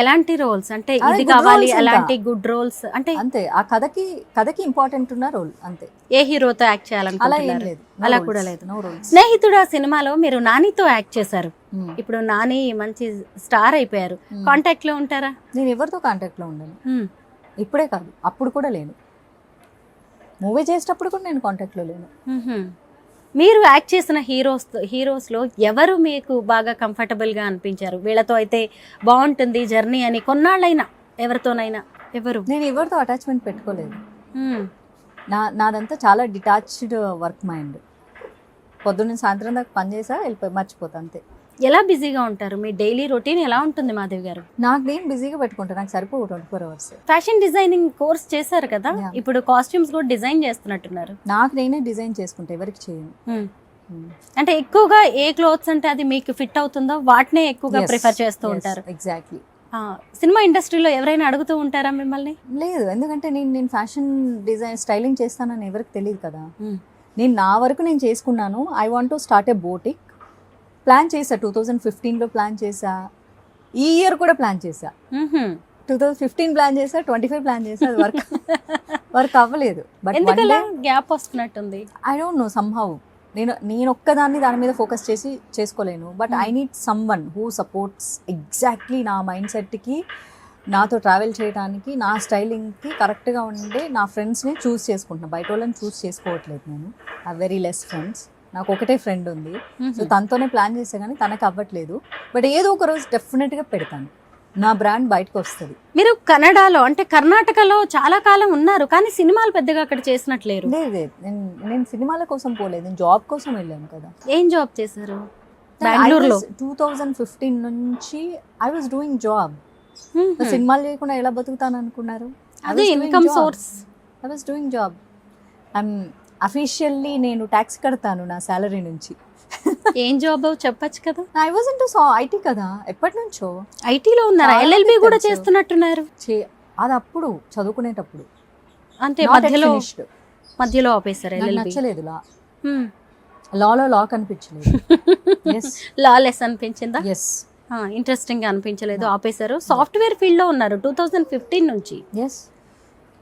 ఎలాంటి రోల్స్ అంటే అదే ఇది good కావాలి, roles ఎలాంటి ఇంకా. గుడ్ రోల్స్ అంటే అంతే, ఆ కథకి ఇంపార్టెంట్ ఉన్న రోల్ అంతే. ఏ హీరోతో యాక్ట్ అలా ఏం చేయాలనుకుంటున్నారు? లేదు, అలా కూడా లేదు. No roles. స్నేహితుడు ఆ సినిమాలో మీరు నానితో యాక్ట్ చేశారు. ఇప్పుడు నాని మంచి స్టార్ అయిపోయారు. కాంటాక్ట్ లో ఉంటారా? నేను ఎవరితో కాంటాక్ట్ లో ఉండను. మ్మ్. ఇప్పుడే కాదు, అప్పుడు కూడా లేను. మూవీ చేసేటప్పుడు కూడా నేను కాంటాక్ట్ లో లేను. మ్మ్హ్మ్. మీరు యాక్ట్ చేసిన హీరోస్లో ఎవరు మీకు బాగా కంఫర్టబుల్గా అనిపించారు? వీళ్ళతో అయితే బాగుంటుంది జర్నీ అని కొన్నాళ్ళైనా ఎవరితోనైనా ఎవరు? నేను ఎవరితో అటాచ్మెంట్ పెట్టుకోలేదు. మ్మ్. నాదంతా చాలా డిటాచ్డ్ వర్క్ మైండ్. పొద్దున్న సాయంత్రం దాకా పని చేసా వెళ్ళిపోయి మర్చిపోతా అంతే. ఎలా బిజీగా ఉంటారు? మీ డైలీ రొటీన్ ఎలా ఉంటుంది మాధవి గారు? నాకు నేను బిజీగా పెట్టుకుంటాను, నాకు సరిపోవు 24 hours. ఫ్యాషన్ డిజైనింగ్ కోర్స్ చేశారు కదా, Yeah. ఇప్పుడు కాస్ట్యూమ్స్ కూడా డిజైన్ చేస్తున్నట్టున్నారు. నాకు నేనే డిజైన్ చేసుకుంటా, ఎవరికి చేయను. అంటే ఎక్కువగా ఏ క్లోత్స్ అంటే అది మీకు ఫిట్ అవుతుందో వాటినే ఎక్కువగా ప్రిఫర్ చేస్తూ ఉంటారు. ఎగ్జాక్ట్లీ. సినిమా ఇండస్ట్రీలో ఎవరైనా అడుగుతూ ఉంటారా మిమ్మల్ని? లేదు, ఎందుకంటే నేను ఫ్యాషన్ డిజైన్ స్టైలింగ్ చేస్తానని ఎవరికి తెలియదు కదా. నేను నా వరకు నేను చేసుకున్నాను. I want to start A boutique. Plan చేసా, 2015లో ప్లాన్ చేసా, ఈ ఇయర్ కూడా ప్లాన్ చేసా. 2015 ప్లాన్ చేసా, 25 ప్లాన్ చేసా, అది వర్క్ అవ్వలేదు. బట్ ఎందుకలా గ్యాప్ వస్తున్నట్టుంది? ఐ డోంట్ నో, సమ్హౌ నేను ఒక్కదాన్ని దాని మీద ఫోకస్ చేసి చేసుకోలేను. But I need someone who supports exactly నా మైండ్ సెట్కి, నాతో ట్రావెల్ చేయడానికి, నా స్టైలింగ్కి కరెక్ట్గా ఉండే నా ఫ్రెండ్స్ని చూస్ చేసుకుంటున్నాను. బయట వాళ్ళని చూస్ చేసుకోవట్లేదు నేను. I very less friends. నాకు ఒకటే ఫ్రెండ్ ఉంది, సో తనతోనే ప్లాన్ చేసా కానీ తనకు అవ్వట్లేదు. బట్ ఏదో ఒక రోజు డెఫినెట్గా పెడతాను, నా బ్రాండ్ బయటకు వస్తుంది. మీరు కన్నడలో అంటే కర్ణాటకలో చాలా కాలం ఉన్నారు, కానీ సినిమాలు పెద్దగా అక్కడ చేసినట్లేరు. లేదు, నేను సినిమాల కోసం పోలేదు, నేను జాబ్ కోసం వెళ్ళాను కదా. ఏం జాబ్ చేశారు? బెంగళూరులో 2015 నుంచి ఐ వాజ్ డూయింగ్ జాబ్. సినిమాలు చేయకుండా ఎలా బతుకుతాను అనుకున్నారు? అదే income source. I was doing job. Officially నేను ట్యాక్స్ కడతాను నా శాలరీ నుంచి. ఏం జాబ్ చెప్పచ్చు కదా. ఐ వాజ్ ఇంటూ ఐటీ కదా, ఎప్పటి నుంచో ఐటీలో ఉన్నారా? చాలా ఎల్ఎల్బి మందికి కూడా తెలుసు. చేస్తున్నట్టున్నారు. అది అప్పుడు చదువుకునేటప్పుడు, అంతే Not yet మధ్యలో finished. మధ్యలో ఆపేశారు నాకు ఎల్ఎల్బి. నచ్చలేదు లా కనిపించలేదు. ఎస్ లాలెస్ అనిపించిందా? ఎస్ ఇంట్రెస్టింగ్ గా అనిపించలేదు, ఆపేశారు. సాఫ్ట్వేర్ ఫీల్డ్ లో ఉన్నారు 2015 నుంచి. ఎస్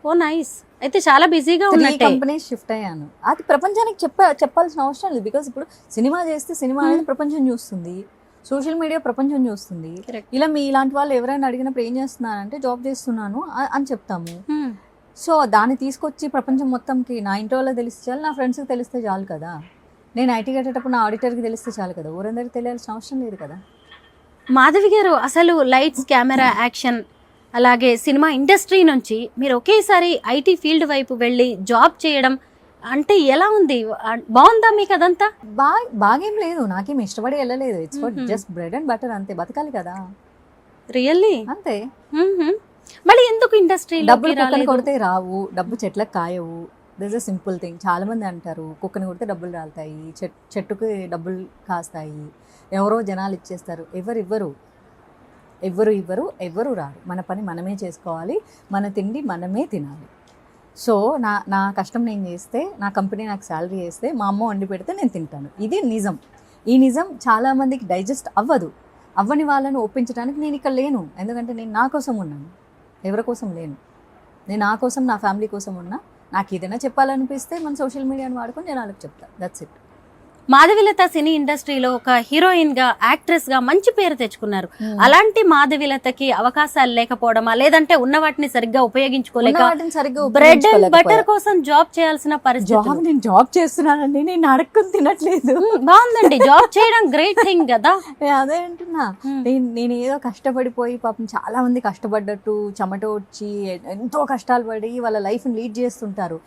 ఓ నైస్. అయితే చాలా బిజీగా 3 ఉన్నట్టే. కంపెనీస్ షిఫ్ట్ అయ్యాను. అది ప్రపంచానికి చెప్పాల్సిన అవసరం లేదు. బికాస్ ఇప్పుడు సినిమా చేస్తే సినిమా అనేది ప్రపంచం చూస్తుంది, సోషల్ మీడియా ప్రపంచం చూస్తుంది. Correct. ఇలా మీ ఇలాంటి వాళ్ళు ఎవరైనా అడిగినప్పుడు ఏం చేస్తున్నానంటే జాబ్ చేస్తున్నాను అని చెప్తాము. Hmm. సో దాన్ని తీసుకొచ్చి ప్రపంచం మొత్తంకి నా ఇంట్లో వాళ్ళకి తెలిస్తే చాలు, నా ఫ్రెండ్స్కి తెలిస్తే చాలు కదా. నేను ఐటీ కట్టేటప్పుడు నా ఆడిటర్కి తెలిస్తే చాలు కదా, ఊరందరికి తెలియాల్సిన అవసరం లేదు కదా. మాధవి గారు, అసలు లైట్స్, కెమెరా, యాక్షన్, అలాగే సినిమా ఇండస్ట్రీ నుంచి మీరు ఒకేసారి ఐటీ ఫీల్డ్ వైపు వెళ్ళి జాబ్ చేయడం అంటే ఎలా ఉంది? బాగుందా మీకు అదంతా? బాగేం లేదు, నాకేం ఇష్టపడి వెళ్ళలేదు. It's for just bread and butter, అంతే. బతకాలి కదా, రియల్లీ? అంతే. మళ్ళీ ఎందుకు ఇండస్ట్రీలో డబ్బులు కుక్కని కొడితే రావు, డబ్బు చెట్లకు కాయవు. This a simple thing. చాలా మంది అంటారు కుక్కని కొడితే డబ్బులు రాలుతాయి, చెట్టుకి డబ్బులు కాస్తాయి, ఎవరో జనాలు ఇచ్చేస్తారు. ఎవరు రారు. మన పని మనమే చేసుకోవాలి, మన తిండి మనమే తినాలి. సో నా కష్టం నేను చేస్తే, నా కంపెనీ నాకు శాలరీ వేస్తే, మా అమ్మ వండి పెడితే నేను తింటాను. ఇది నిజం. ఈ నిజం చాలామందికి డైజెస్ట్ అవ్వని వాళ్ళని ఒప్పించడానికి నేను ఇక్కడ లేను. ఎందుకంటే నేను నా కోసం ఉన్నాను, ఎవరి కోసం లేను. నేను నా కోసం, నా ఫ్యామిలీ కోసం ఉన్నా. నాకు ఏదైనా చెప్పాలనిపిస్తే మన సోషల్ మీడియాని వాడుకొని జనాలకు చెప్తా. That's it. మాధవిలత సినీ ఇండస్ట్రీలో ఒక హీరోయిన్ గా, యాక్ట్రెస్ గా మంచి పేరు తెచ్చుకున్నారు. అలాంటి మాధవిలతకి అవకాశాలు లేకపోవడమా, లేదంటే ఉన్న వాటిని సరిగ్గా ఉపయోగించుకోలేక బ్రెడ్ అండ్ బటర్ కోసం జాబ్ చేయాల్సిన పరిస్థితి? నేను జాబ్ చేస్తున్నానండి, నేను అడక్కుని తినట్లేదు. బాగుందండి, జాబ్ చేయడం గ్రేట్ థింగ్ కదా. అదే అంటున్నా. నేను ఏదో కష్టపడిపోయి, పాపం చాలా మంది కష్టపడ్డట్టు చెమట వచ్చి ఎంతో కష్టాలు పడి వాళ్ళ లైఫ్ని లీడ్ చేస్తుంటారు.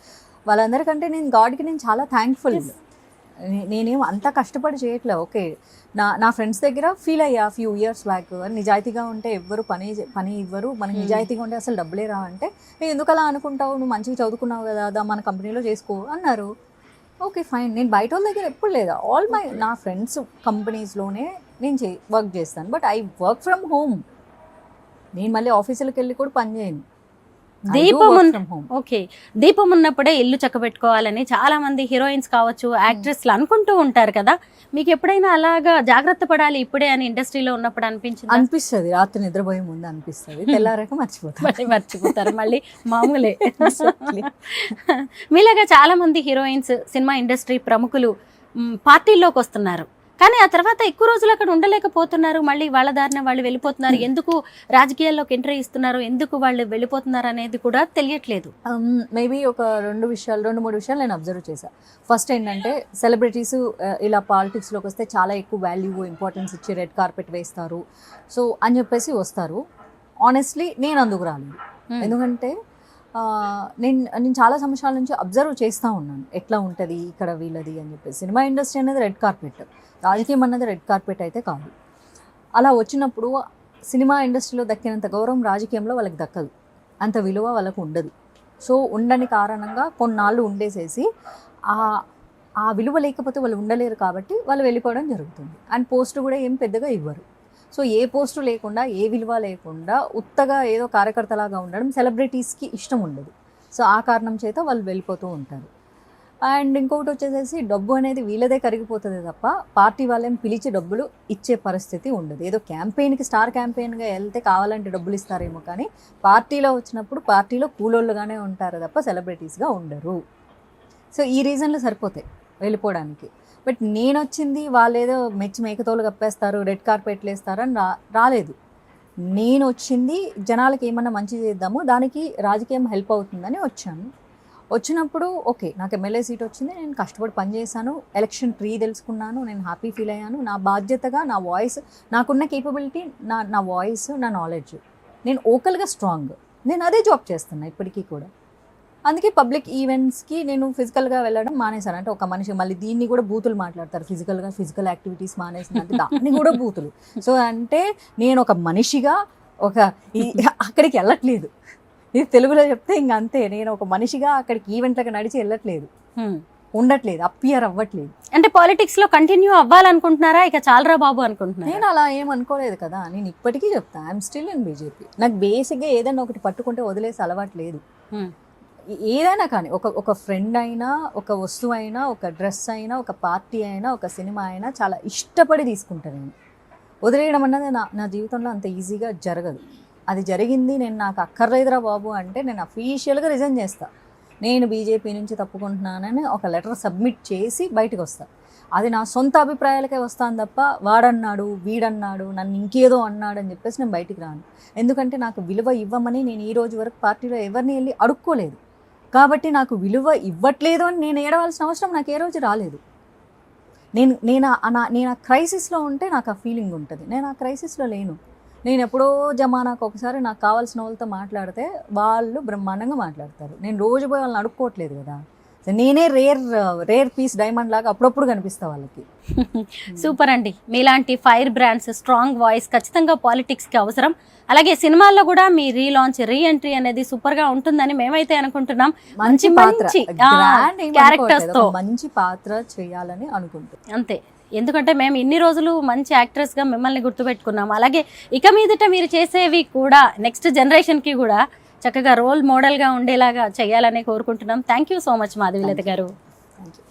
వాళ్ళందరికంటే నేను గాడ్కి చాలా థ్యాంక్ఫుల్. నేనేం అంత కష్టపడి చేయట్లే. ఓకే, నా ఫ్రెండ్స్ దగ్గర ఫీల్ అయ్యా ఫ్యూ ఇయర్స్ బ్యాక్, నిజాయితీగా ఉంటే ఎవ్వరు పని ఇవ్వరు, మనకి నిజాయితీగా ఉంటే అసలు డబ్బులే రా అంటే, ఎందుకు అలా అనుకుంటావు, నువ్వు మంచిగా చదువుకున్నావు కదా మన కంపెనీలో చేసుకో అన్నారు. ఓకే ఫైన్, నేను బయట వాళ్ళ దగ్గర ఎప్పుడు లేదా, నా ఫ్రెండ్స్ కంపెనీస్లోనే నేను వర్క్ చేస్తాను. But I work from home. నేను మళ్ళీ ఆఫీసులకు వెళ్ళి కూడా పని చేయను. ఓకే, దీపం ఉన్నప్పుడే ఇల్లు చక్కబెట్టుకోవాలని చాలా మంది హీరోయిన్స్ కావచ్చు, యాక్ట్రెస్లు అనుకుంటూ ఉంటారు కదా. మీకు ఎప్పుడైనా అలాగా జాగ్రత్త పడాలి ఇప్పుడే అని ఇండస్ట్రీలో ఉన్నప్పుడు అనిపిస్తుంది. రాత్రి నిద్రపోయే ముందు అనిపిస్తుంది, తెల్లారాక మర్చిపోతారు మళ్ళీ మామూలే. మీలాగా చాలా మంది హీరోయిన్స్, సినిమా ఇండస్ట్రీ ప్రముఖులు పార్టీల్లోకి వస్తున్నారు, కానీ ఆ తర్వాత ఎక్కువ రోజులు అక్కడ ఉండలేకపోతున్నారు, మళ్ళీ వాళ్ళ దారిన వాళ్ళు వెళ్ళిపోతున్నారు. ఎందుకు రాజకీయాల్లోకి ఎంట్రీ ఇస్తున్నారు, ఎందుకు వాళ్ళు వెళ్ళిపోతున్నారు అనేది కూడా తెలియట్లేదు. మేబీ ఒక 2-3 విషయాలు నేను అబ్జర్వ్ చేశాను. ఫస్ట్ ఏంటంటే, సెలబ్రిటీస్ ఇలా పాలిటిక్స్లోకి వస్తే చాలా ఎక్కువ వాల్యూ, ఇంపార్టెన్స్ ఇచ్చి రెడ్ కార్పెట్ వేస్తారు సో అని చెప్పేసి వస్తారు. ఆనెస్ట్లీ నేను అందుకు రాలేదు. ఎందుకంటే నేను చాలా సంవత్సరాల నుంచి అబ్జర్వ్ చేస్తూ ఉన్నాను ఎట్లా ఉంటుంది ఇక్కడ వీళ్ళది అని చెప్పేసి. సినిమా ఇండస్ట్రీ అనేది రెడ్ కార్పెట్, రాజకీయం అన్నది రెడ్ కార్పెట్ అయితే కాదు. అలా వచ్చినప్పుడు సినిమా ఇండస్ట్రీలో దక్కినంత గౌరవం రాజకీయంలో వాళ్ళకి దక్కదు, అంత విలువ వాళ్ళకు ఉండదు. సో ఉండని కారణంగా కొన్నాళ్ళు ఉండేసేసి ఆ విలువ లేకపోతే వాళ్ళు ఉండలేరు కాబట్టి వాళ్ళు వెళ్ళిపోవడం జరుగుతుంది. అండ్ పోస్ట్ కూడా ఏం పెద్దగా ఇవ్వరు. సో ఏ పోస్టు లేకుండా, ఏ విలువ లేకుండా ఉత్తగా ఏదో కార్యకర్తలాగా ఉండడం సెలబ్రిటీస్కి ఇష్టం ఉండదు. సో ఆ కారణం చేత వాళ్ళు వెళ్ళిపోతూ ఉంటారు. అండ్ ఇంకొకటి వచ్చేసేసి, డబ్బు అనేది వీళ్ళదే కరిగిపోతుంది తప్ప పార్టీ వాళ్ళేం పిలిచి డబ్బులు ఇచ్చే పరిస్థితి ఉండదు. ఏదో క్యాంపెయిన్కి, స్టార్ క్యాంపెయిన్గా వెళ్తే కావాలంటే డబ్బులు ఇస్తారేమో, కానీ పార్టీలో వచ్చినప్పుడు పార్టీలో కూలోళ్ళుగానే ఉంటారు తప్ప సెలబ్రిటీస్గా ఉండరు. సో ఈ రీజన్లు సరిపోతాయి వెళ్ళిపోవడానికి. బట్ నేను వచ్చింది వాళ్ళేదో మెచ్చి మేకతోలు కప్పేస్తారు, రెడ్ కార్పెట్లు వేస్తారు అని రాలేదు. నేను వచ్చింది జనాలకి ఏమన్నా మంచి చేద్దాము, దానికి రాజకీయం హెల్ప్ అవుతుందని వచ్చాను. వచ్చినప్పుడు ఓకే, నాకు ఎమ్మెల్యే సీట్ వచ్చింది, నేను కష్టపడి పనిచేశాను, ఎలక్షన్ ట్రీ తెలుసుకున్నాను, నేను హ్యాపీ ఫీల్ అయ్యాను. నా బాధ్యతగా నా వాయిస్, నాకున్న కేపబిలిటీ, నా వాయిస్, నా నాలెడ్జ్, నేను ఓకల్గా స్ట్రాంగ్, నేను అదే జాబ్ చేస్తున్నా ఇప్పటికీ కూడా. అందుకే పబ్లిక్ ఈవెంట్స్కి నేను ఫిజికల్గా వెళ్ళడం మానేశాను. అంటే ఒక మనిషి మళ్ళీ దీన్ని కూడా బూతులు మాట్లాడతారు, ఫిజికల్ యాక్టివిటీస్ మానేసిన అంటే దాన్ని కూడా బూతులు. సో అంటే నేను ఒక మనిషిగా అక్కడికి వెళ్ళట్లేదు. ఇది తెలుగులో చెప్తే ఇంక అంతే, నేను ఒక మనిషిగా అక్కడికి ఈవెంట్లకు నడిచి వెళ్ళట్లేదు, ఉండట్లేదు, అపియర్ అవ్వట్లేదు. అంటే పాలిటిక్స్ లో కంటిన్యూ అవ్వాలనుకుంటున్నారా, ఇక చాలరా బాబు అనుకుంటున్నారా? నేను అలా ఏం అనుకోలేదు కదా. నేను ఇప్పటికీ చెప్తాను, ఐఎమ్ స్టిల్ ఇన్ బీజేపీ. నాకు బేసిక్గా ఏదైనా ఒకటి పట్టుకుంటే వదిలేసి అలవాటు లేదు. ఏదైనా కానీ, ఒక ఫ్రెండ్ అయినా, ఒక వస్తువు అయినా, ఒక డ్రెస్ అయినా, ఒక పార్టీ అయినా, ఒక సినిమా అయినా చాలా ఇష్టపడి తీసుకుంటాను నేను. వదిలేయడం అన్నది నా జీవితంలో అంత ఈజీగా జరగదు. అది జరిగింది, నాకు అక్కర్లేదురా బాబు అంటే నేను అఫీషియల్గా రిజైన్ చేస్తాను. నేను బీజేపీ నుంచి తప్పుకుంటున్నానని ఒక లెటర్ సబ్మిట్ చేసి బయటకు వస్తాను. అది నా సొంత అభిప్రాయాలకే వస్తాను తప్ప వాడన్నాడు, వీడన్నాడు, నన్ను ఇంకేదో అన్నాడు అని చెప్పేసి నేను బయటికి రాను. ఎందుకంటే నాకు విలువ ఇవ్వమని నేను ఈ రోజు వరకు పార్టీలో ఎవరిని వెళ్ళి అడుక్కోలేదు. కాబట్టి నాకు విలువ ఇవ్వట్లేదు అని నేను ఏడవలసిన అవసరం నాకు ఏ రోజు రాలేదు. నేను ఆ క్రైసిస్లో ఉంటే నాకు ఆ ఫీలింగ్ ఉంటుంది. నేను ఆ క్రైసిస్లో లేను. నేను ఎప్పుడో జమానాకు ఒకసారి నాకు కావాల్సిన వాళ్ళతో మాట్లాడితే వాళ్ళు బ్రహ్మాండంగా మాట్లాడతారు. నేను రోజు పోయి వాళ్ళని అడుక్కోవట్లేదు కదా. నేనే రేర్ పీస్ డైమండ్ లాగా అప్పుడప్పుడు కనిపిస్తా వాళ్ళకి. సూపర్ అండి, మీలాంటి ఫైర్ బ్రాండ్స్, స్ట్రాంగ్ వాయిస్ ఖచ్చితంగా పాలిటిక్స్కి అవసరం. అలాగే సినిమాల్లో కూడా మీ రీలాంచ్, రీఎంట్రీ అనేది సూపర్ గా ఉంటుందని మేమైతే అనుకుంటున్నాం. మంచి క్యారెక్టర్స్ తో మంచి పాత్ర చేయాలని అనుకుంటున్నాం అంతే. ఎందుకంటే మేము ఇన్ని రోజులు మంచి యాక్ట్రెస్ గా మిమ్మల్ని గుర్తుపెట్టుకున్నాం. అలాగే ఇక మీదట మీరు చేసేవి కూడా నెక్స్ట్ జనరేషన్ కి కూడా చక్కగా రోల్ మోడల్ గా ఉండేలాగా చేయాలని కోరుకుంటున్నాం. Thank you so much Madhavilatha garu. Thank you.